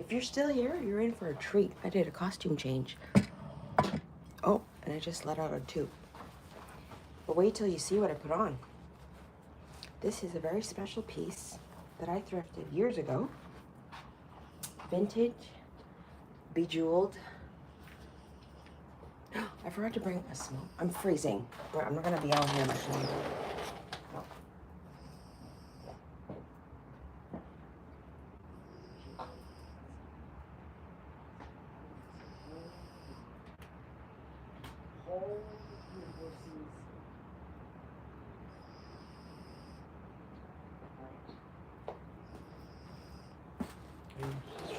If you're still here, you're in for a treat. I did a costume change. Oh, and I just let out a toot. But wait till you see what I put on. This is a very special piece that I thrifted years ago. Vintage, bejeweled. I forgot to bring a smoke. I'm freezing. But I'm not gonna be out here much longer. No.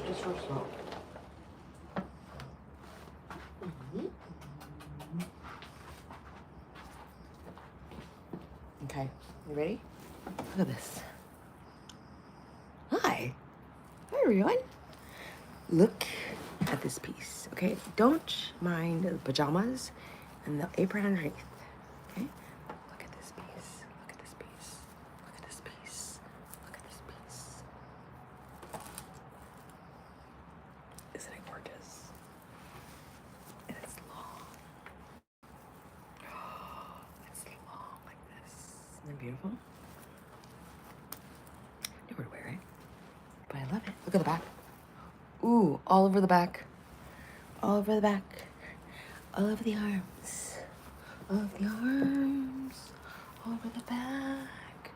Just for smoke. Okay, you ready? Look at this. Hi. Hi, everyone. Look at this piece, okay? Don't mind the pajamas and the apron underneath, okay? Look at this piece. Look at this piece. Look at this piece. Look at this piece. Isn't it gorgeous? And it's long. It's long like this. Isn't it beautiful? Never to wear it, but I love it. Look at the back. Ooh, all over the back. All over the back. All over the arms. All over the arms. All over the back.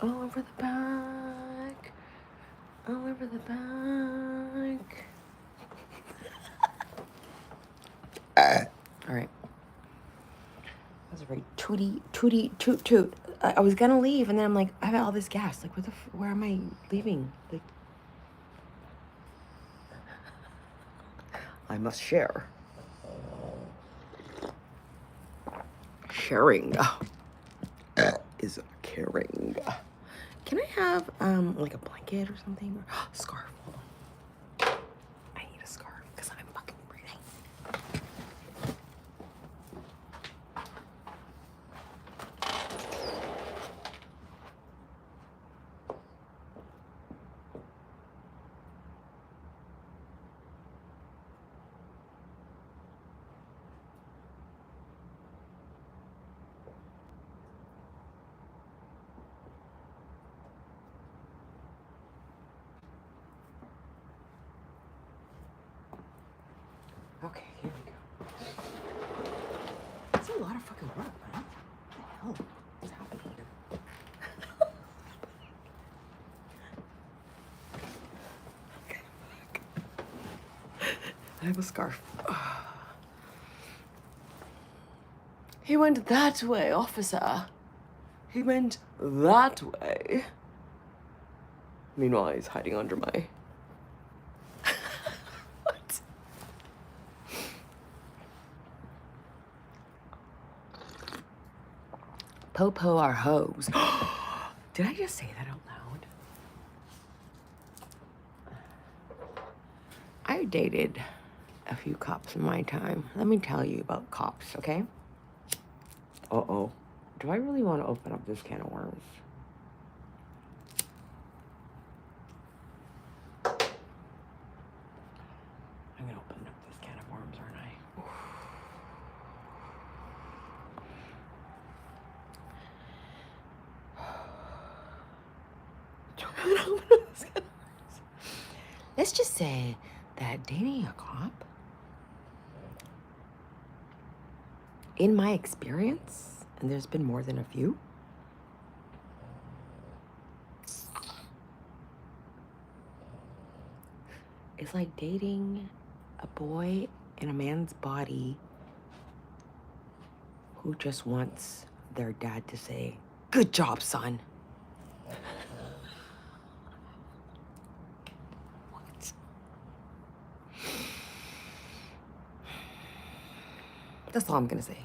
All over the back. All over the back. All right. That was a very toot toot. I was gonna leave, and then I'm like, I have all this gas. Like, where am I leaving? Like, I must share. Sharing is caring. Can I have like a blanket or something? Or scarf. Hold on. I need a scarf because I'm fucking breathing. Okay, here we go. That's a lot of fucking work, man. What the hell is happening here? Okay, fuck. I have a scarf. He went that way, officer. He went that way. Meanwhile, he's hiding under my... What? Po-po are hoes. Did I just say that out loud? I dated a few cops in my time. Let me tell you about cops, okay? Uh-oh. Do I really want to open up this can of worms? I'm gonna open up this can of worms, aren't I? Let's just say that dating a cop, in my experience, and there's been more than a few, it's like dating a boy in a man's body who just wants their dad to say, "Good job, son." What? That's all I'm gonna say.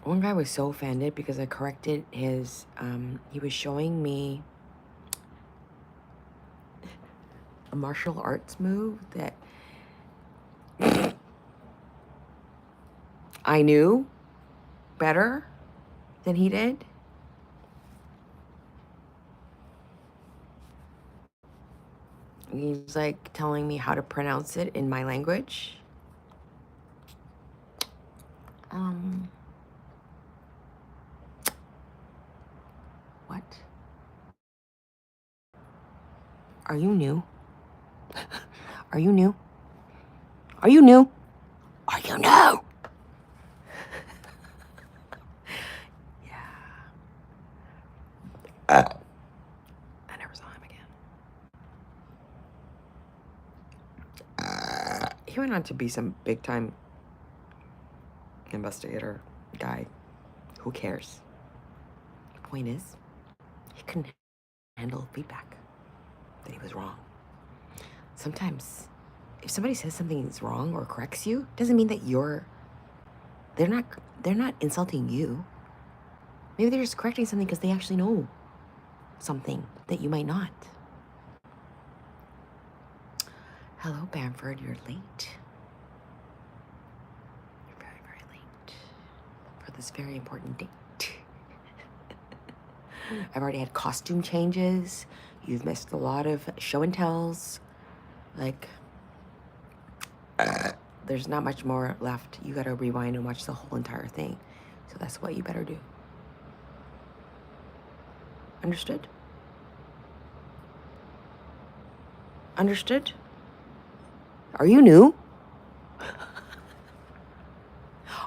One guy was so offended because I corrected his, he was showing me a martial arts move that I knew better, than he did. He's like telling me how to pronounce it in my language. What? Are you new? Are you new? Are you new? Are you new? Yeah. I never saw him again. He went on to be some big time investigator guy. Who cares? The point is, he couldn't handle feedback that he was wrong. Sometimes, if somebody says something is wrong or corrects you, doesn't mean that they're not insulting you. Maybe they're just correcting something because they actually know something that you might not. Hello, Bamford, you're late. You're very, very late for this very important date. I've already had costume changes. You've missed a lot of show and tells. Like, there's not much more left. You gotta rewind and watch the whole entire thing. So that's what you better do. Understood? Understood? Are you new?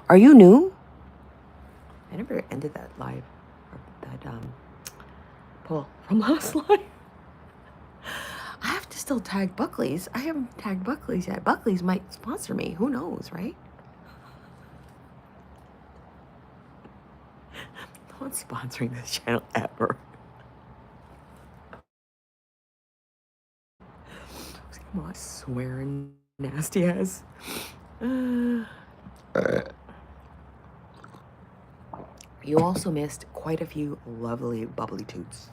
Are you new? I never ended that live, or that poll from last live. I have to still tag Buckley's. I haven't tagged Buckley's yet. Buckley's might sponsor me. Who knows, right? No one's sponsoring this channel ever. Come on, swearing nasty ass. You also missed quite a few lovely bubbly toots,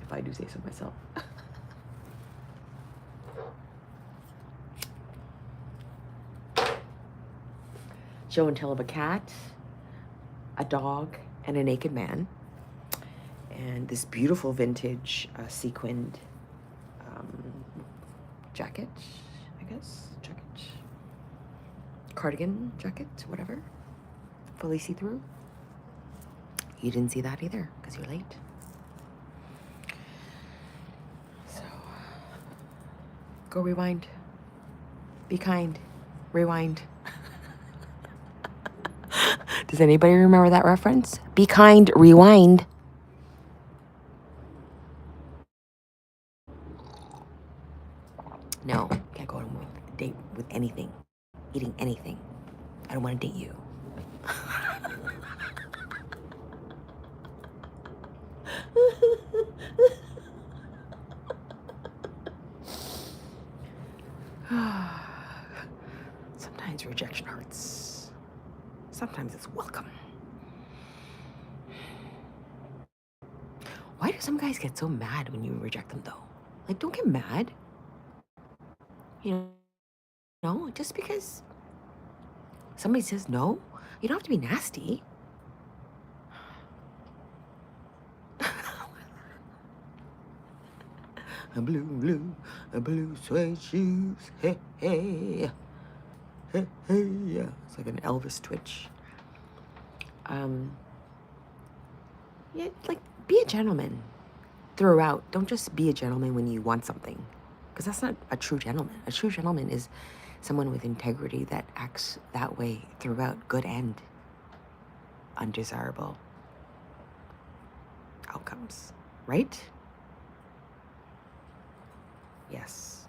if I do say so myself. Show and tell of a cat, a dog, and a naked man. And this beautiful vintage sequined jacket, I guess, cardigan jacket, whatever, fully see-through. You didn't see that either because you're late. So go rewind, be kind, rewind. Does anybody remember that reference? Be kind, rewind. No, can't go on a date with anything, eating anything. I don't want to date you. Sometimes rejection hurts. Sometimes it's welcome. Why do some guys get so mad when you reject them, though? Like, don't get mad. You know, just because somebody says no, you don't have to be nasty. A blue suede shoes. Hey, hey. Hey, hey, yeah. It's like an Elvis twitch. Yeah, like, be a gentleman throughout. Don't just be a gentleman when you want something, because that's not a true gentleman. A true gentleman is someone with integrity that acts that way throughout, good and undesirable outcomes, right? Yes.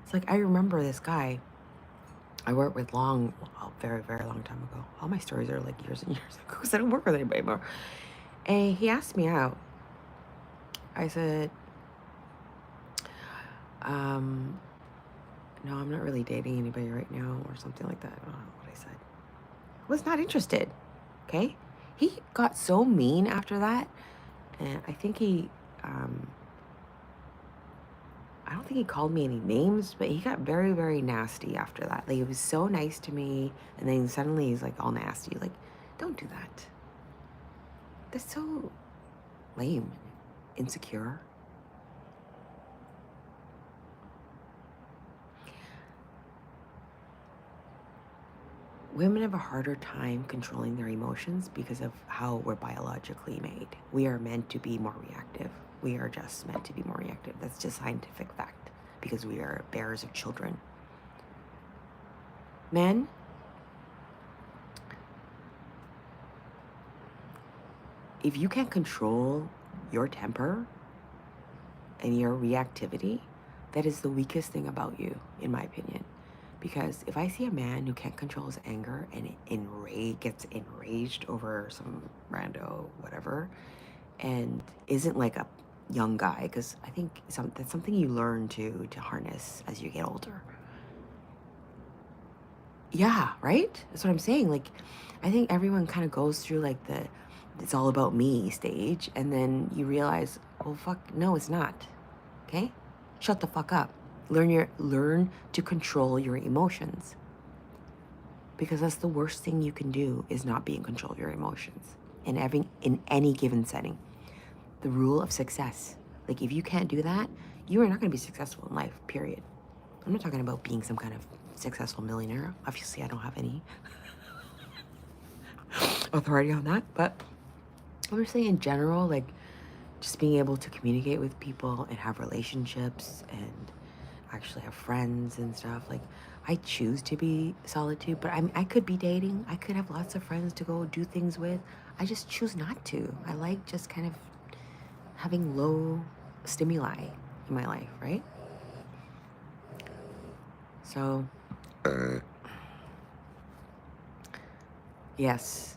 It's like, I remember this guy I worked with a very, very long time ago. All my stories are like years and years ago because I don't work with anybody anymore. And he asked me out. I said, no, I'm not really dating anybody right now, or something like that. I don't know what I said. I was not interested, okay? He got so mean after that, and I think I don't think he called me any names, but he got very, very nasty after that. Like, he was so nice to me, and then suddenly he's like all nasty. Like, don't do that. That's so lame, insecure. Women have a harder time controlling their emotions because of how we're biologically made. We are meant to be more reactive. We are just meant to be more reactive. That's just scientific fact because we are bearers of children. Men, if you can't control your temper and your reactivity, that is the weakest thing about you, in my opinion. Because if I see a man who can't control his anger and gets enraged over some rando whatever, and isn't like a young guy, because I think that's something you learn to harness as you get older. Yeah, right? That's what I'm saying. Like, I think everyone kind of goes through like the it's all about me stage, and then you realize, oh fuck, no, it's not. Okay? Shut the fuck up. Learn to control your emotions. Because that's the worst thing you can do is not be in control of your emotions in any given setting. The rule of success. Like if you can't do that, you are not going to be successful in life, period. I'm not talking about being some kind of successful millionaire. Obviously, I don't have any authority on that, but I would say in general, like just being able to communicate with people and have relationships and actually have friends and stuff. Like I choose to be solitude, but I could be dating. I could have lots of friends to go do things with. I just choose not to. I like just kind of having low stimuli in my life, right? So, yes,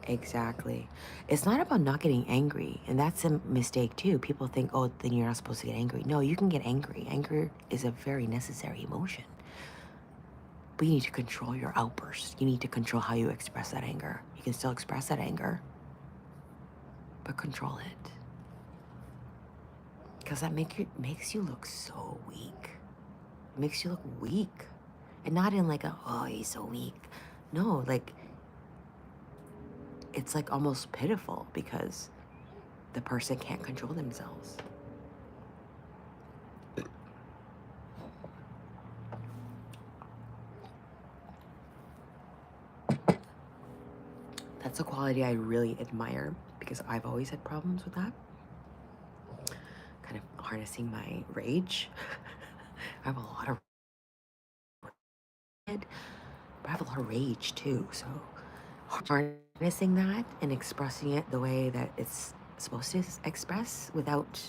exactly. It's not about not getting angry, and that's a mistake too. People think, oh, then you're not supposed to get angry. No, you can get angry. Anger is a very necessary emotion. But you need to control your outbursts. You need to control how you express that anger. You can still express that anger, but control it. Because that makes you look so weak. It makes you look weak. And not in like a, oh, he's so weak. No, like, it's like almost pitiful because the person can't control themselves. That's a quality I really admire because I've always had problems with that. Kind of harnessing my rage. I have a lot of but I have a lot of rage too. So harnessing that and expressing it the way that it's supposed to express without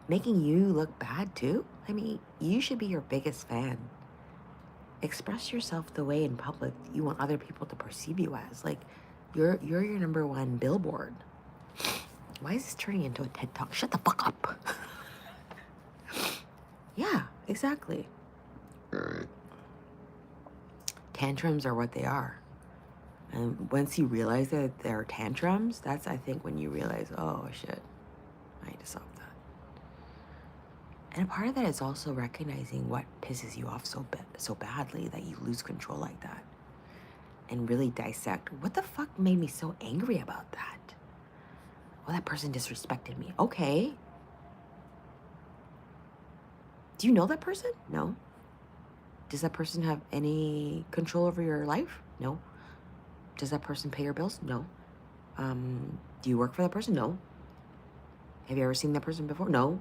making you look bad too. I mean, you should be your biggest fan. Express yourself the way in public you want other people to perceive you as. Like you're your number one billboard. Why is this turning into a TED Talk? Shut the fuck up. Yeah, exactly. Tantrums are what they are. And once you realize that they're tantrums, that's, I think, when you realize, oh shit, I need to stop that. And a part of that is also recognizing what pisses you off so badly that you lose control like that. And really dissect, what the fuck made me so angry about that? Well, that person disrespected me. Okay. Do you know that person? No. Does that person have any control over your life? No. Does that person pay your bills? No. Do you work for that person? No. Have you ever seen that person before? No.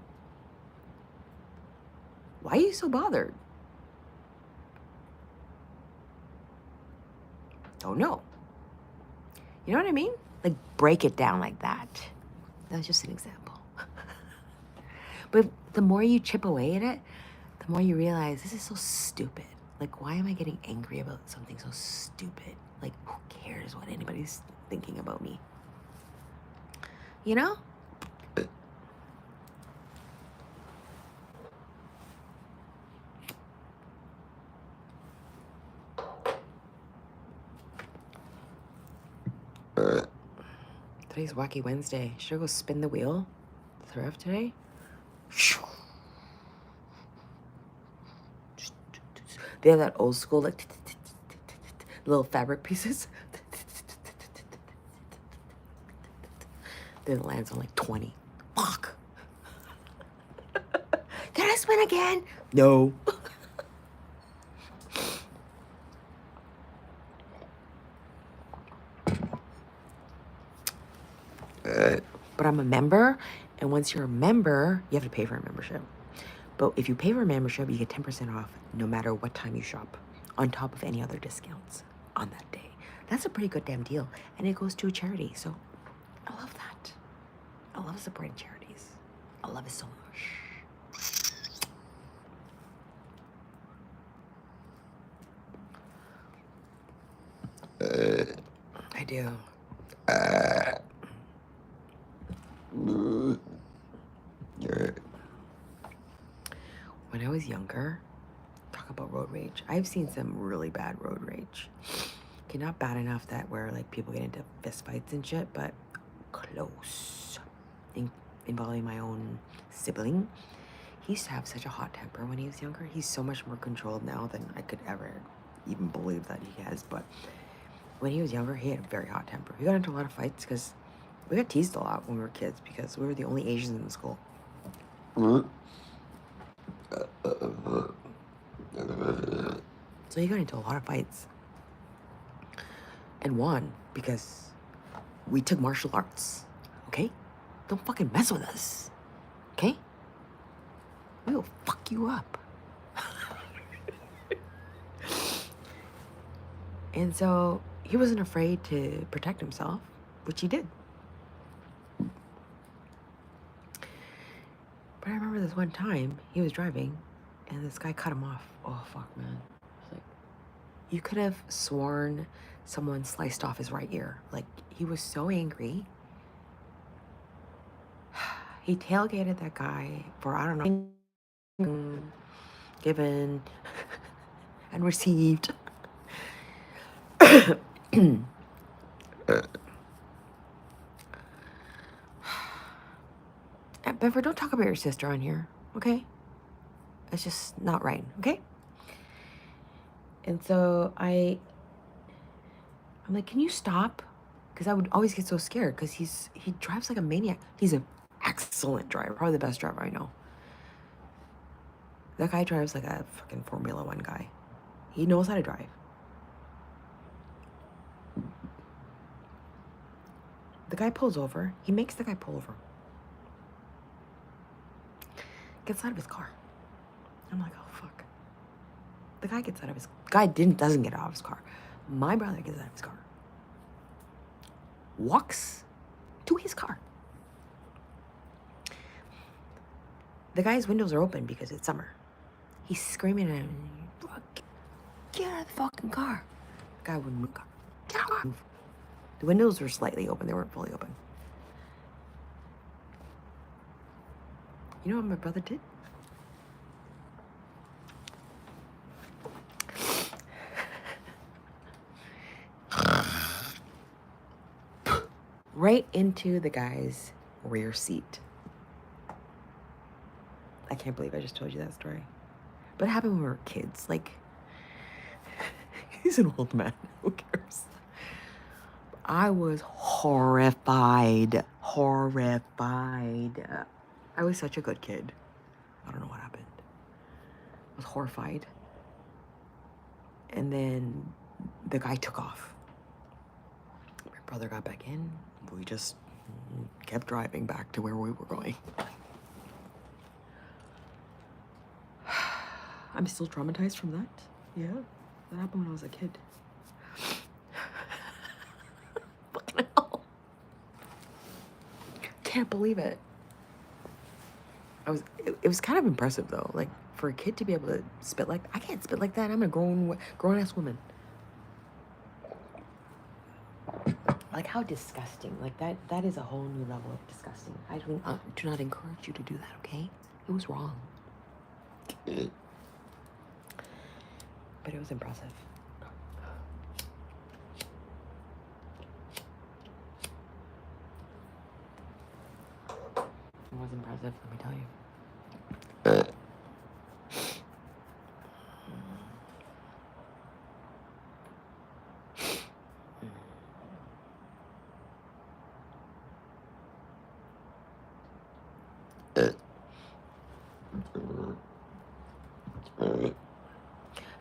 Why are you so bothered? Don't know. You know what I mean? Like, break it down like that. That's just an example. But the more you chip away at it, the more you realize this is so stupid. Like, why am I getting angry about something so stupid? Like, who cares what anybody's thinking about me? You know? Today's Wacky Wednesday. Should I go spin the wheel? Thrift today? They have that old school, like, little fabric pieces. Then it lands on like 20. Fuck. Can I spin again? No. But I'm a member, and once you're a member, you have to pay for a membership. But if you pay for a membership, you get 10% off no matter what time you shop, on top of any other discounts on that day. That's a pretty good damn deal. And it goes to a charity, so I love that. I love supporting charities. I love it so much. I do. When I was younger, talk about road rage. I've seen some really bad road rage. Okay, not bad enough that where like people get into fist fights and shit, but close. Involving my own sibling. He used to have such a hot temper when he was younger. He's so much more controlled now than I could ever even believe that he has. But when he was younger, he had a very hot temper. We got into a lot of fights because we got teased a lot when we were kids because we were the only Asians in the school. So he got into a lot of fights and won because we took martial arts, okay? Don't fucking mess with us, okay? We will fuck you up. And so he wasn't afraid to protect himself, which he did. But I remember this one time he was driving and this guy cut him off. Oh, fuck, man. It's like, you could have sworn someone sliced off his right ear. Like, he was so angry. He tailgated that guy for, I don't know, given and received. Bever, don't talk about your sister on here, okay? It's just not right, okay? And so I'm like, can you stop? Because I would always get so scared because he drives like a maniac. He's an excellent driver, probably the best driver I know. That guy drives like a fucking Formula One guy. He knows how to drive. The guy pulls over. He makes the guy pull over. Gets out of his car. I'm like, oh fuck. The guy gets out of his doesn't get out of his car. My brother gets out of his car. Walks to his car. The guy's windows are open because it's summer. He's screaming at him, get out of the fucking car. The guy wouldn't move. Get out. The windows were slightly open. They weren't fully open. You know what my brother did? Right into the guy's rear seat. I can't believe I just told you that story. But it happened when we were kids. Like, he's an old man. Who cares? I was horrified. Horrified. I was such a good kid. I don't know what happened. I was horrified. And then the guy took off. My brother got back in. We just kept driving back to where we were going. I'm still traumatized from that. Yeah, that happened when I was a kid. Fucking hell. Can't believe it. It was kind of impressive though. Like, for a kid to be able to spit like, I can't spit like that. I'm a grown ass woman. Like, how disgusting. Like, that is a whole new level of disgusting. I do not encourage you to do that, okay? It was wrong. But it was impressive. It was impressive, let me tell you. I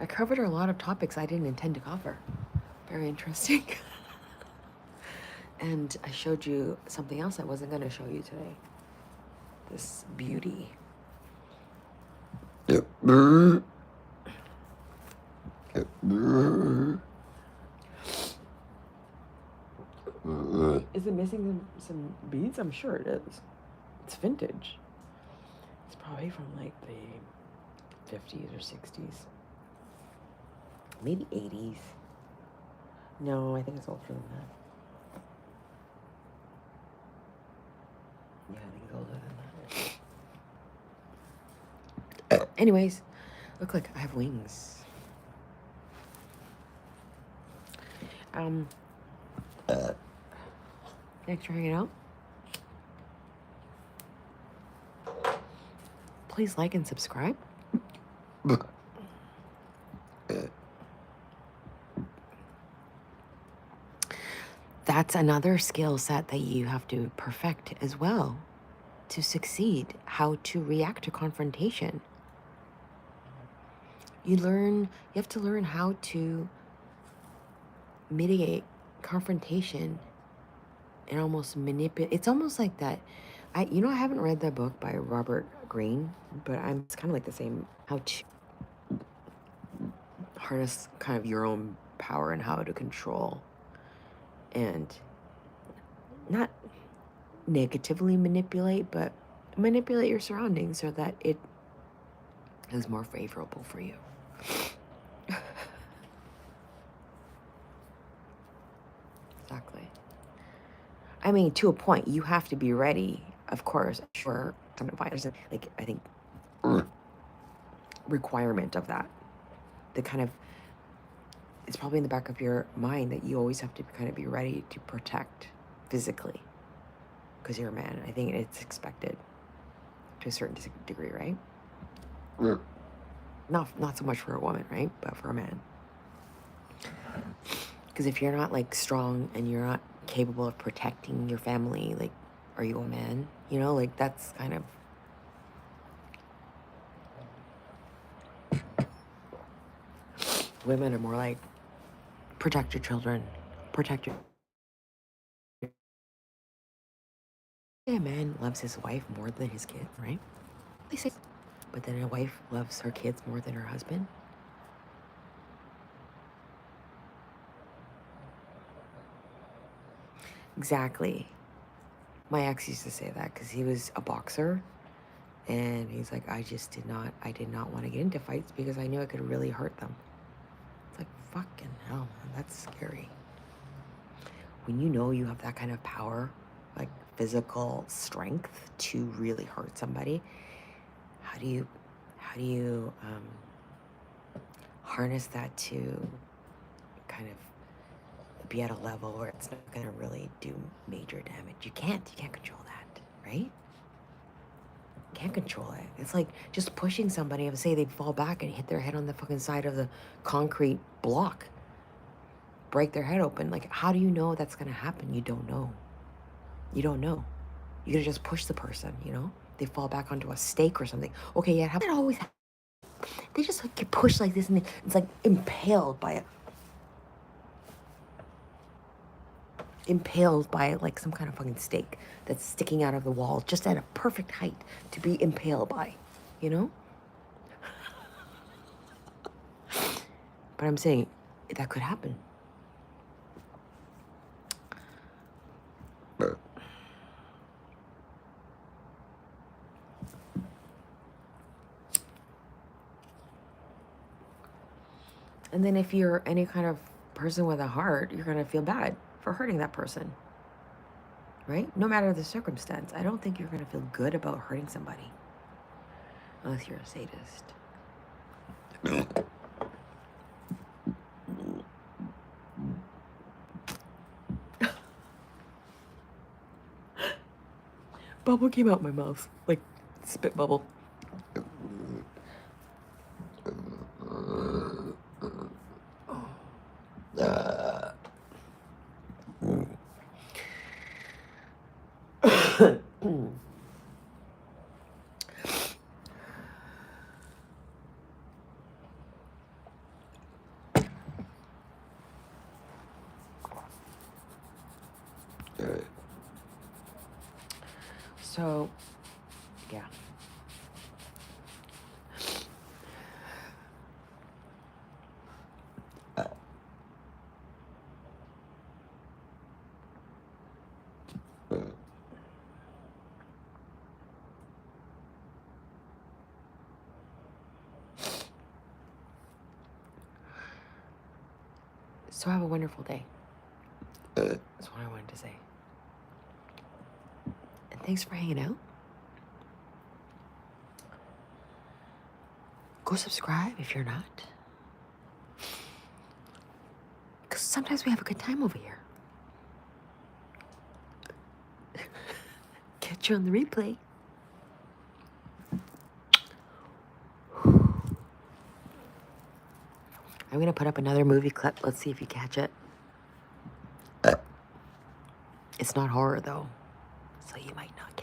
covered a lot of topics I didn't intend to cover. Very interesting. And I showed you something else I wasn't going to show you today. This beauty. Is it missing some beads? I'm sure it is. It's vintage. It's probably from like the 50s or 60s. Maybe 80s. No, I think it's older than that. Yeah, I think it's older than that. Anyways, look like I have wings. Thanks for hanging out. Please like and subscribe. That's another skill set that you have to perfect as well to succeed, how to react to confrontation. You have to learn how to mitigate confrontation and almost manipulate. It's almost like that. I haven't read that book by Robert Greene, but it's kind of like the same, how to harness kind of your own power and how to control and not negatively manipulate, but manipulate your surroundings so that it is more favorable for you. Exactly. I mean, to a point, you have to be ready, of course, for some advisors. Like, I think requirement of that. The kind of, it's probably in the back of your mind that you always have to kind of be ready to protect physically because you're a man. I think it's expected to a certain degree, right? Yeah. Not so much for a woman, right? But for a man. Because if you're not like strong and you're not capable of protecting your family, like, are you a man? You know, like that's kind of women are more like protect your children, protect your. A man loves his wife more than his kids, right? They say, but then a wife loves her kids more than her husband. Exactly. My ex used to say that because he was a boxer, and he's like, I did not want to get into fights because I knew I could really hurt them. It's like, fucking hell, man, that's scary. When you know you have that kind of power, like physical strength to really hurt somebody, how do you harness that to kind of be at a level where it's not going to really do major damage? You can't control that, right? Can't control it. It's like just pushing somebody and say they fall back and hit their head on the fucking side of the concrete block, break their head open. Like, how do you know that's going to happen? You don't know. You don't know. You gotta just push the person, you know? They fall back onto a stake or something. Okay, yeah, how it always happen? They just like get pushed like this and it's like impaled by like some kind of fucking stake that's sticking out of the wall just at a perfect height to be impaled by, you know? But I'm saying that could happen. And then if you're any kind of person with a heart, you're gonna feel bad for hurting that person, right? No matter the circumstance. I don't think you're gonna feel good about hurting somebody unless you're a sadist. Bubble came out my mouth, like spit bubble. So, yeah. So have a wonderful day. That's what I wanted to say. And thanks for hanging out. Go subscribe if you're not. Because sometimes we have a good time over here. Catch you on the replay. I'm going to put up another movie clip. Let's see if you catch it. It's not horror, though, so you might not catch it.